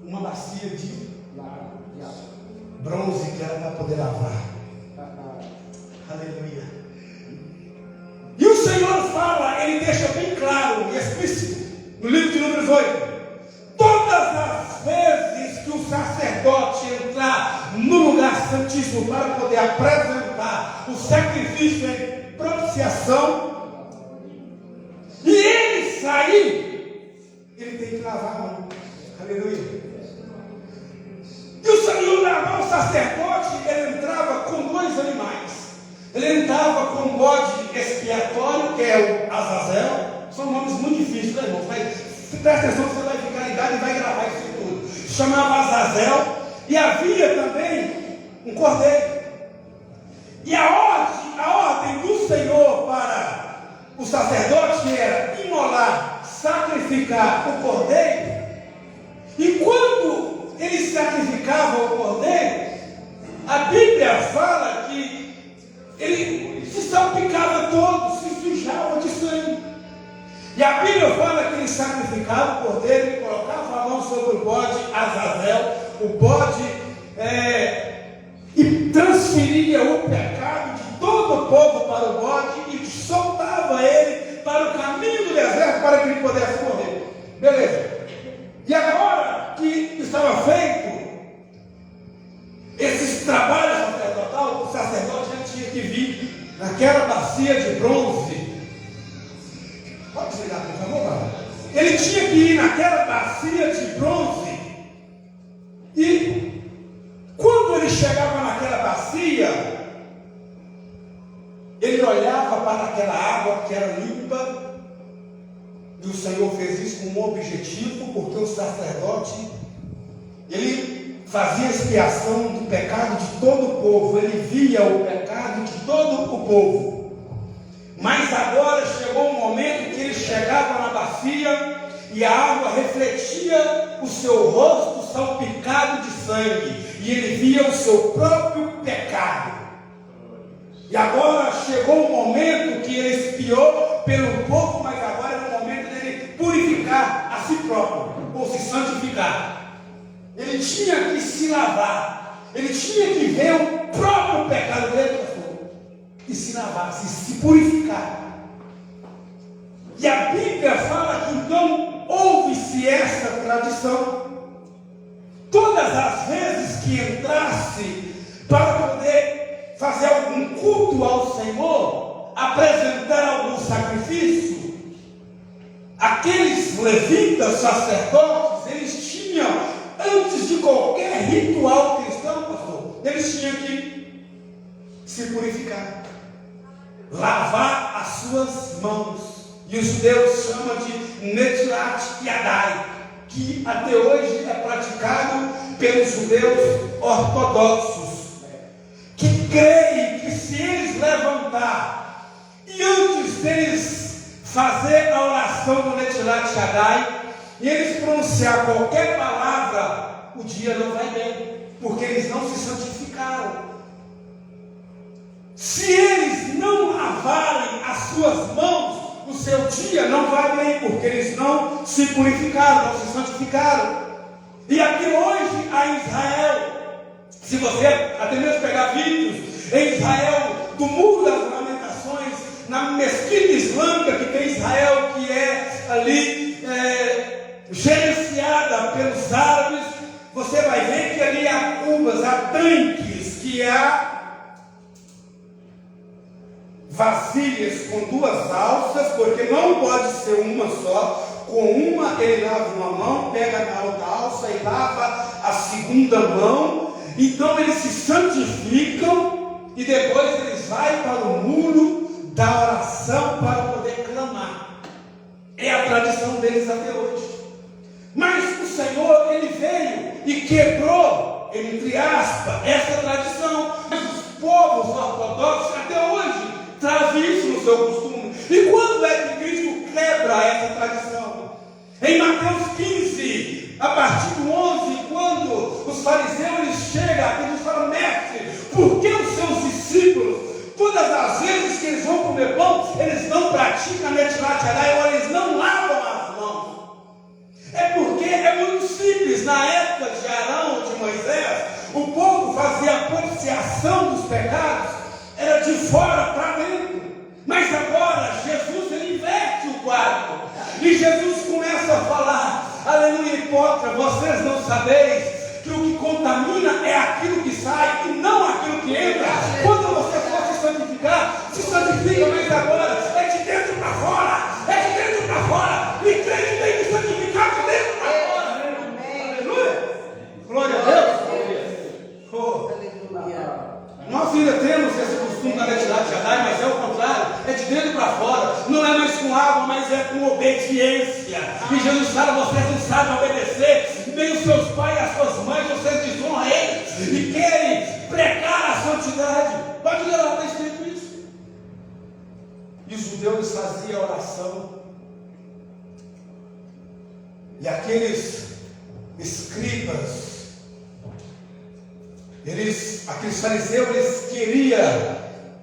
uma bacia de bronze que era para poder lavar. Aleluia. E o Senhor fala, ele deixa bem claro e explícito no livro de Números 8: todas as vezes que o sacerdote entrar no lugar santíssimo para poder apresentar o sacrifício em propiciação, e ele sair, ele tem que lavar a mão. Aleluia. E o Senhor lavar o sacerdote, ele entrava com 2 animais. Ele entrava com um bode expiatório, que é o Azazel. São nomes muito difíceis, né, irmãos? Mas presta atenção, você vai ficar ligado e vai gravar isso tudo. Chamava Azazel. E havia também um cordeiro. E a ordem do Senhor para o sacerdote era imolar, sacrificar o cordeiro. E quando ele sacrificava o cordeiro, a Bíblia fala que ele se salpicava todo, se sujava de sangue. E a Bíblia fala que ele sacrificava o cordeiro e colocava a mão sobre o bode Azazel, o bode, e transferia o pecado de todo o povo para o bode e soltava ele para o caminho do deserto para que ele pudesse morrer. Beleza. E agora que estava feito esses trabalhos sacerdotal, o sacerdote já tinha que vir naquela bacia de bronze. Pode desligar, por favor, cara. Ele tinha que ir naquela bacia de bronze. E quando ele chegava naquela bacia, ele olhava para aquela água que era limpa. E o Senhor fez isso com um objetivo, porque o sacerdote, ele fazia expiação do pecado de todo o povo, ele via o pecado de todo o povo. Mas agora chegou um momento que ele chegava na bacia e a água refletia o seu rosto salpicado de sangue, e ele via o seu próprio pecado. E agora chegou um momento que ele expiou pelo povo, mas agora era o momento dele purificar a si próprio, ou se santificar. Ele tinha que se lavar, ele tinha que ver o próprio pecado dele e se lavar, se purificar. E a Bíblia fala que então houve-se essa tradição. Todas as vezes que entrasse para poder fazer algum culto ao Senhor, apresentar algum sacrifício, aqueles levitas, sacerdotes, eles tinham, antes de qualquer ritual cristão, pastor, eles tinham que se purificar, lavar as suas mãos. E os judeus chamam de Netilat Yadai, que até hoje é praticado pelos judeus ortodoxos, que creem que se eles levantar e antes deles fazer a oração do Netilat Yadai, e eles pronunciar qualquer palavra, o dia não vai bem, porque eles não se santificaram. Se eles não lavarem as suas mãos, o seu dia não vai bem, porque eles não se purificaram, não se santificaram. E aqui hoje, a Israel, se você até mesmo pegar vídeos em Israel, do Muro das Lamentações, na mesquita islâmica que tem Israel, que é ali gerenciada pelos árabes, você vai ver que ali há cubas, há tanques, que há vasilhas com duas alças, porque não pode ser uma só. Com uma ele lava uma mão, pega a outra alça e lava a segunda mão. Então eles se santificam e depois eles vão para o muro da oração para poder clamar. É a tradição deles até hoje. Mas o Senhor, ele veio e quebrou, entre aspas, essa tradição. Mas os povos ortodoxos até hoje trazem isso no seu costume. E quando é que Cristo quebra essa tradição? Em Mateus 15, a partir do 11, quando os fariseus eles chegam, eles falam: mestre, por que os seus discípulos, todas as vezes que eles vão comer pão, eles não praticam a Netilat Yadayim, ou eles não lavam as mãos? É porque é muito simples. Na época de Arão, de Moisés, o povo fazia a propiciação dos pecados, era de fora para dentro. Mas agora Jesus ele inverte o quadro. E Jesus começa a falar: aleluia, hipócrita, vocês não sabeis que o que contamina é aquilo que sai e não aquilo que entra. Quando você for se santificar, se santifica, mas agora é de dentro para fora. É de dentro para fora. E crente tem que santificar de dentro para fora. Aleluia. Glória a Deus. Nós ainda temos esse costume da Netilat Yadayim, mas é o contrário, é de dentro para fora. Não é mais com água, mas é com obediência. E Jesus fala: vocês não sabem obedecer, nem os seus pais e as suas mães, vocês desonram eles e querem pregar a santidade. Pode ler lá, está escrito isso. E os judeus faziam oração, e aqueles escribas, aqueles fariseus, eles queriam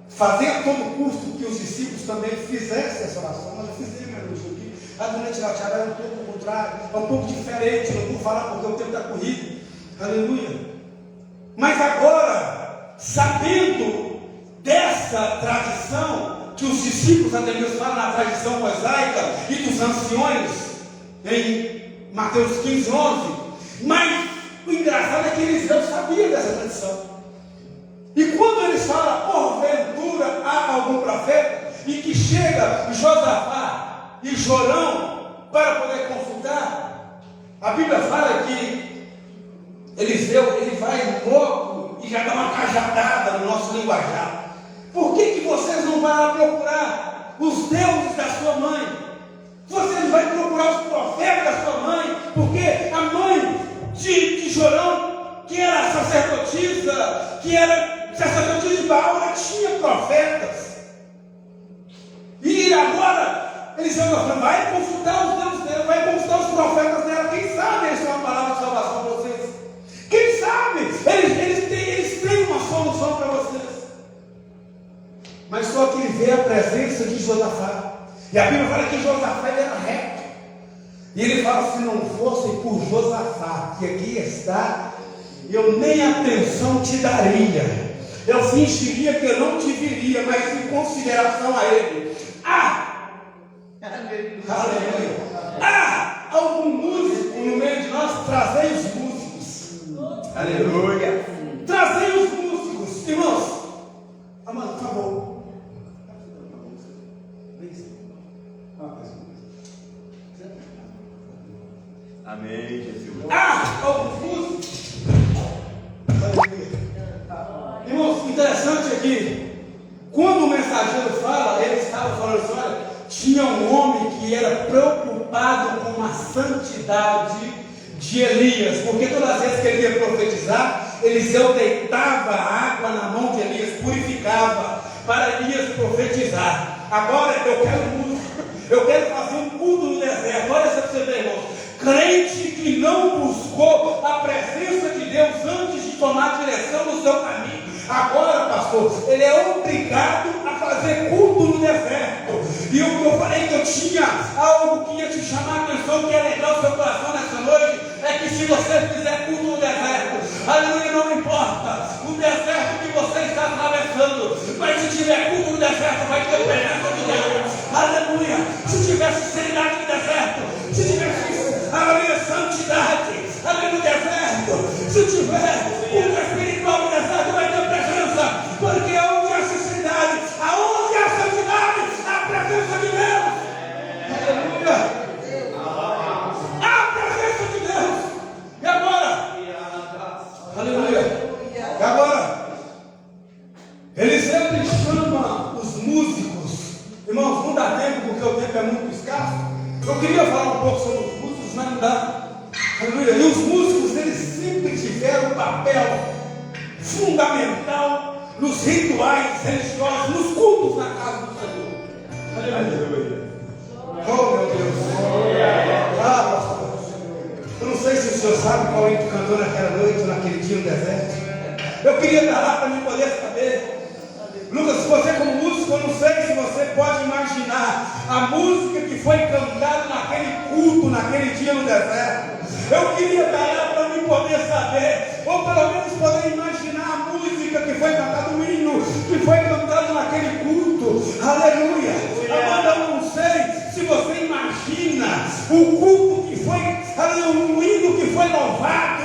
fazer a todo custo que os discípulos também fizessem essa oração. Nós já fizemos, meu Deus, aqui. A do Netilat Yadayim é um pouco contrário, é um pouco diferente. Não vou falar porque o tempo está corrido. Aleluia. Mas agora, sabendo dessa tradição, que os discípulos até mesmo falam na tradição mosaica e dos anciões, em Mateus 15, 11, mas o engraçado é que Eliseu sabia dessa tradição. E quando eles falam: porventura há algum profeta? E que chega Josafá e Jorão para poder consultar, a Bíblia fala que Eliseu ele vai louco e já dá uma cajadada no nosso linguajar. Por que vocês não vão lá procurar os deuses da sua mãe? Vocês não vão procurar os profetas da sua mãe? Porque a mãe de Jorão, que era sacerdotisa, de Baal, ela tinha profetas. E agora Eliseu falou: vai consultar os deuses dela, vai consultar os profetas dela. Quem sabe eles têm uma palavra de salvação para vocês? Quem sabe eles têm uma solução para vocês? Mas só que ele vê a presença de Josafá. E a Bíblia fala que Josafá ele era reto. E ele fala: se não fosse por Josafá, que aqui está, eu nem atenção te daria. Eu fingiria que eu não te viria, mas em consideração a ele. Aleluia. Algum músico no meio de nós? Trazei os músicos. Aleluia. Trazei os músicos. Irmãos, Amanda, por favor. Amém, Jesus. Alguns músicos. Irmãos, interessante aqui, quando o mensageiro fala, ele estava falando assim: olha, tinha um homem que era preocupado com a santidade de Elias, porque todas as vezes que ele ia profetizar, Eliseu deitava água na mão de Elias, purificava, para Elias profetizar. Agora eu quero fazer um culto no deserto. Olha isso para você ver, irmãos. Crente que não buscou a presença de Deus antes de tomar direção no seu caminho. Agora, pastor, ele é obrigado a fazer culto no deserto. E o que eu falei que eu tinha algo que ia te chamar a atenção, que ia alegrar o seu coração nessa noite, é que se você fizer culto no deserto, aleluia, não importa o deserto que você está atravessando, mas se tiver culto no deserto, vai ter presença de Deus, aleluia. Se tiver sinceridade no deserto, se tiver, aleluia, santidade, aleluia, no deserto, se tiver culto espiritual no deserto, vai ter presença, porque onde há sinceridade, aonde há santidade, há presença de Deus, aleluia. A presença de Deus. E agora? Aleluia. E agora? Ele sempre chama os músicos. Irmãos, não dá tempo porque o tempo é muito escasso. Eu queria falar um pouco sobre os músicos, mas não dá. Aleluia. E os músicos, eles sempre tiveram um papel fundamental nos rituais religiosos, nos cultos na casa do Senhor. Aleluia. Oh, meu Deus. Ah, pastor. Eu não sei se o senhor sabe qual hino cantou naquela noite, naquele dia no deserto. Eu queria estar lá para me poder saber. Lucas, se você como músico, eu não sei se você pode imaginar a música que foi cantada naquele culto, naquele dia no deserto. Eu queria estar lá para me poder saber, ou pelo menos poder imaginar a música que foi cantada, o hino que foi cantado naquele culto. Aleluia. Agora eu não sei se você imagina o culto que foi, o hino que foi louvado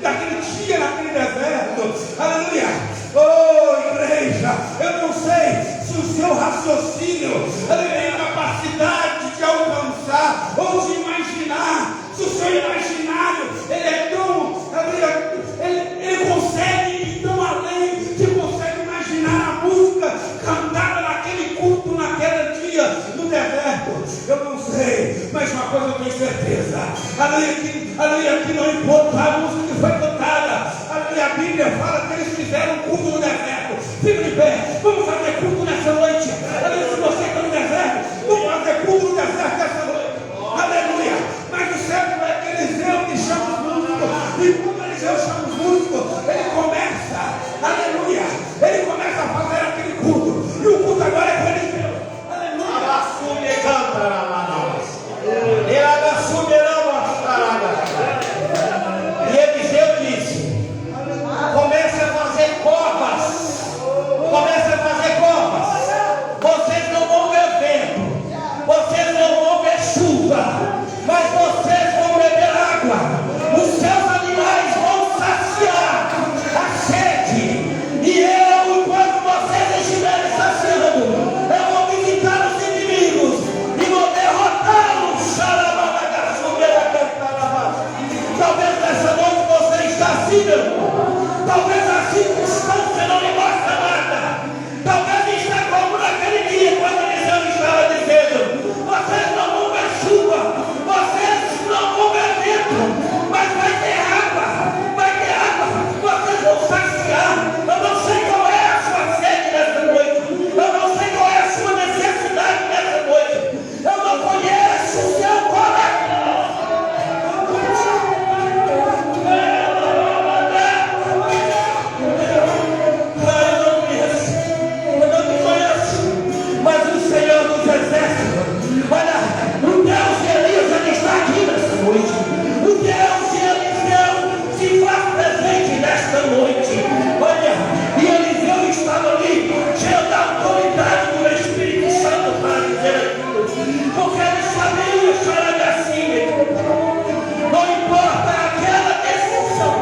naquele dia, naquele deserto. Aleluia. Oh, igreja, eu não sei se o seu raciocínio tem capacidade de alcançar ou de imaginar, se o seu imaginário ele é tão, ele consegue ir tão além que consegue imaginar a música cantada naquele culto, naquele dia no deserto. Eu não sei, mas uma coisa eu tenho certeza, aleluia, que não importa a música que foi cantada, aleluia, a Bíblia fala que eles fizeram culto no deserto. Fica de pé, vamos fazer culto nessa noite. Aleluia, se você está no deserto, vamos fazer culto no deserto nessa noite. Aleluia, mas o certo é que Eliseu que chama os músicos, e quando Eliseu chama os músicos, ele começa, aleluia, ele começa a fazer aquele culto, e o culto agora é com Eliseu. E Eliseu disse: comece a fazer copas. Comece a fazer copas. Vocês não vão ver vento, vocês não vão ver chuva, mas vocês vão beber água. Os seus animais vão saciar a sede. E eu, quando vocês estiverem saciando, eu vou visitar os inimigos e vou derrotá-los. Talvez nessa noite você está assim, meu irmão. Talvez a circunstância não lhe mostre nada. Talvez está como naquele dia quando Eliseu estava dizendo: vocês não vão ver chuva, vocês não vão ver vento, mas vai ter água, vocês vão saciar. Eu não sei qual é a sua sede nessa noite, eu não sei qual é a sua necessidade nessa noite, eu não conheço o seu coração. Mas o Senhor dos Exércitos, olha, o Deus de Elias, ele está aqui nesta noite. O Deus de Eliseu se faz presente nesta noite. Olha, e Eliseu estava ali, cheio da autoridade do Espírito Santo para dizer aquilo, porque ele sabia chorar assim. Não importa aquela decisão.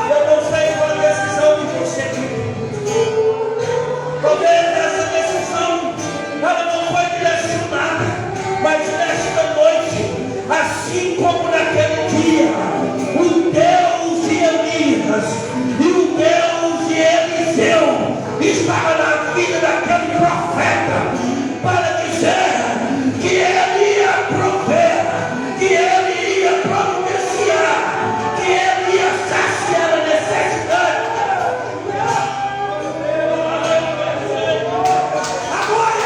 Eu não sei qual a decisão que você tem. Talvez essa decisão ela não foi direcionada, mas nesta noite, assim como naquele dia, o Deus de Elias e o Deus de Eliseu estava na vida daquele profeta para dizer que ele ia prover, que ele ia providenciar, que ele ia saciar a necessidade. Agora,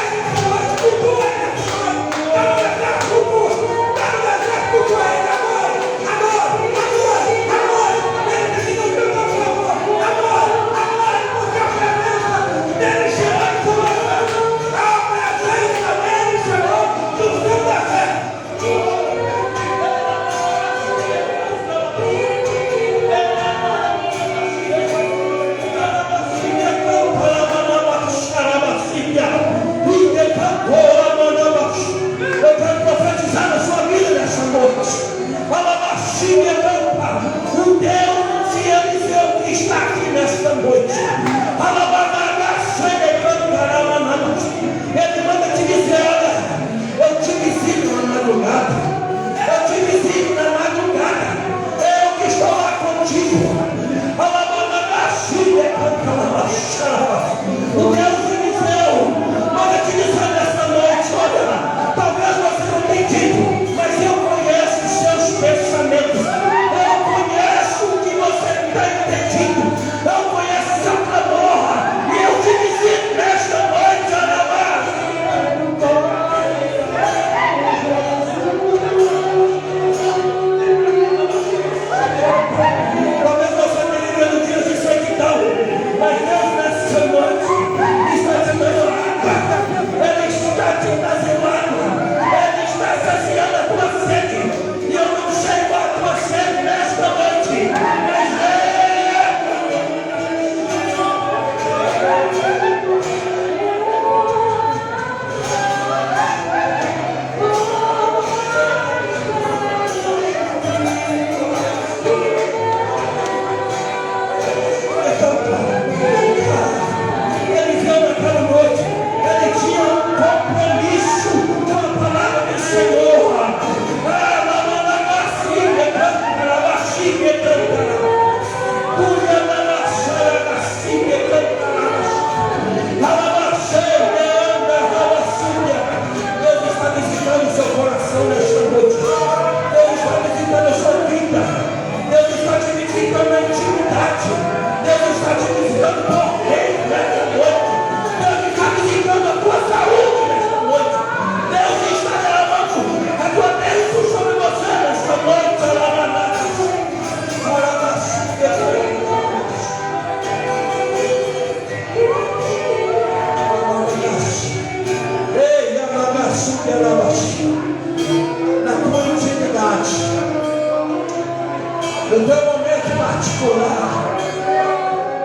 o teu momento particular,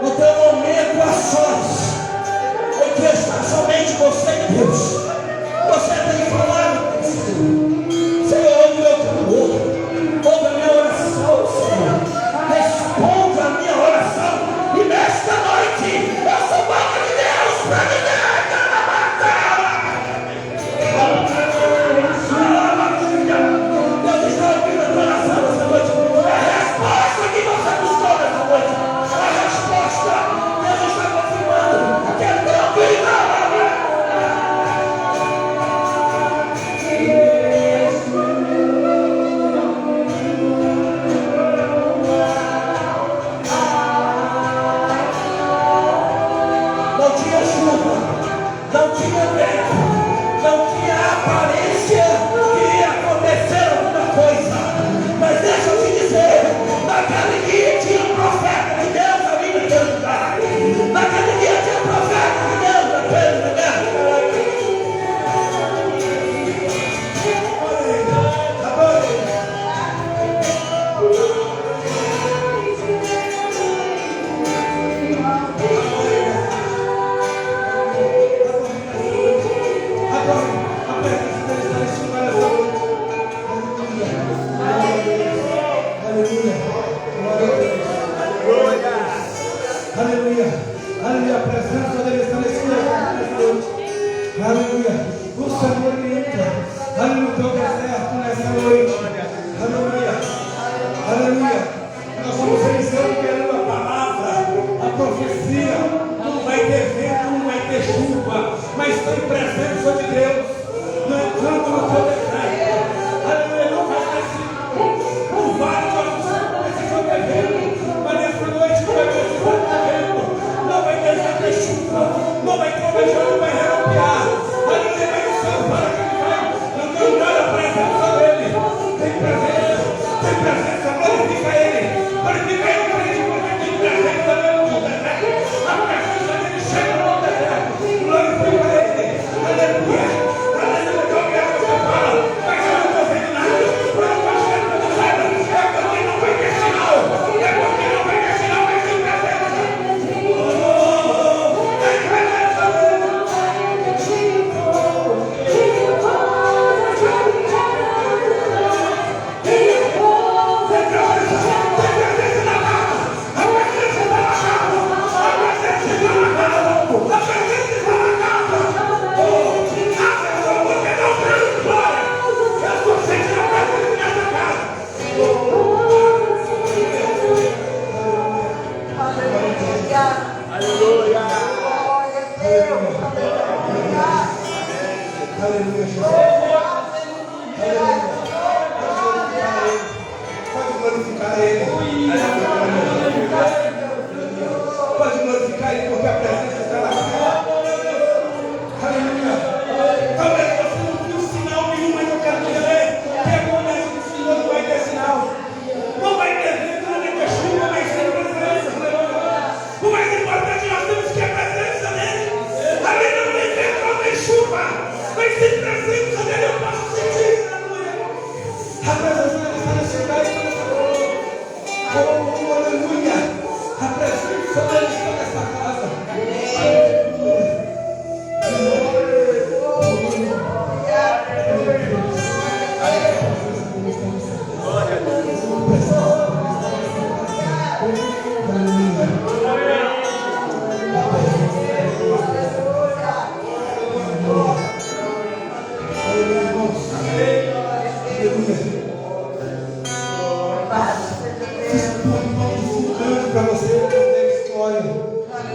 o teu momento a sós, em que está somente você e Deus. Você tem falado com o Senhor. Senhor, ouve meu clamor, ouve a minha oração, Senhor. Responda a minha oração. E nesta noite, eu sou boca de Deus para me dar. Deus está ouvindo a tua oração essa noite. É a resposta que você buscou nessa noite. A resposta, Deus está confirmando que é teu filho.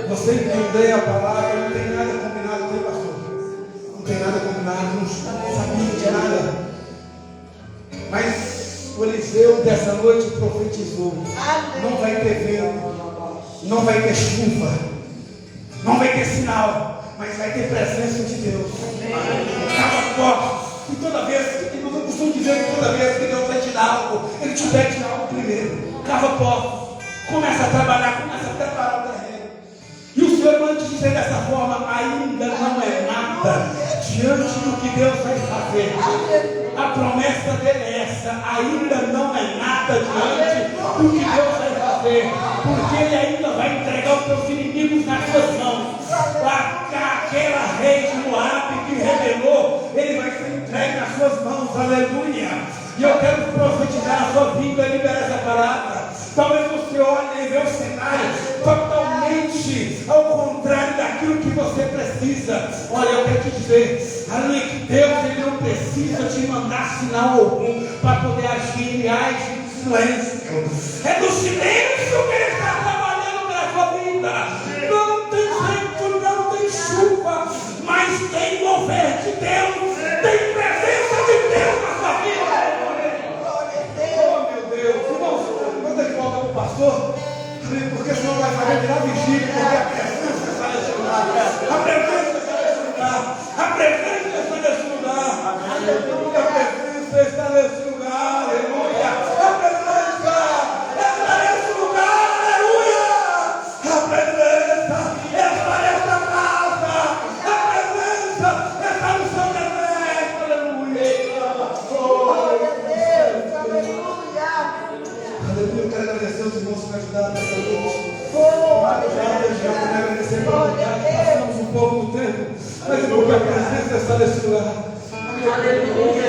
Você entender a palavra, não tem nada combinado com o pastor. Não tem nada combinado, não sabia de nada. Mas o Eliseu dessa noite profetizou. Não vai ter vento, não vai ter chuva, não vai ter sinal, mas vai ter presença de Deus. Cava forte. E toda vez, eu costumo dizer que toda vez que Deus vai te dar algo, Ele te pede algo primeiro. Cava forte. Começa a trabalhar, começa a preparar o terreno. E o Senhor vai te dizer dessa forma: ainda não é nada diante do que Deus vai fazer. A promessa dele é essa: ainda não é nada diante do que Deus vai fazer, porque Ele ainda vai entregar os teus inimigos nas tuas mãos. Aquela rei de Moabe que rebelou, ele vai ser entregue nas suas mãos, aleluia. E eu quero profetizar a sua vida e liberar essa palavra. Talvez você olhe e vê o cenário totalmente ao contrário daquilo que você precisa. Olha, eu quero te dizer, aleluia, que Deus ele não precisa te mandar sinal algum para poder agir. Ele age no silêncio. É no silêncio que Ele está trabalhando na sua vida. Não tem vento, não tem chuva, mas tem mover de Deus, tem presença de Deus na sua vida. Oh meu Deus, irmãos, quando ele volta para o pastor, porque senão vai fazer virar vigília, porque a presença está nesse lugar, a presença está nesse lugar, a presença está nesse lugar, aleluia, a presença está nesse lugar, aleluia, a presença está nesse lugar, aleluia, a presença está nessa casa, a presença está no seu deserto, aleluia. Aleluia, eu quero agradecer aos irmãos que me ajudaram nessa noite. Eu quero agradecer pela oportunidade que passamos um pouco do tempo, mas porque a presença está nesse lugar. Aleluia.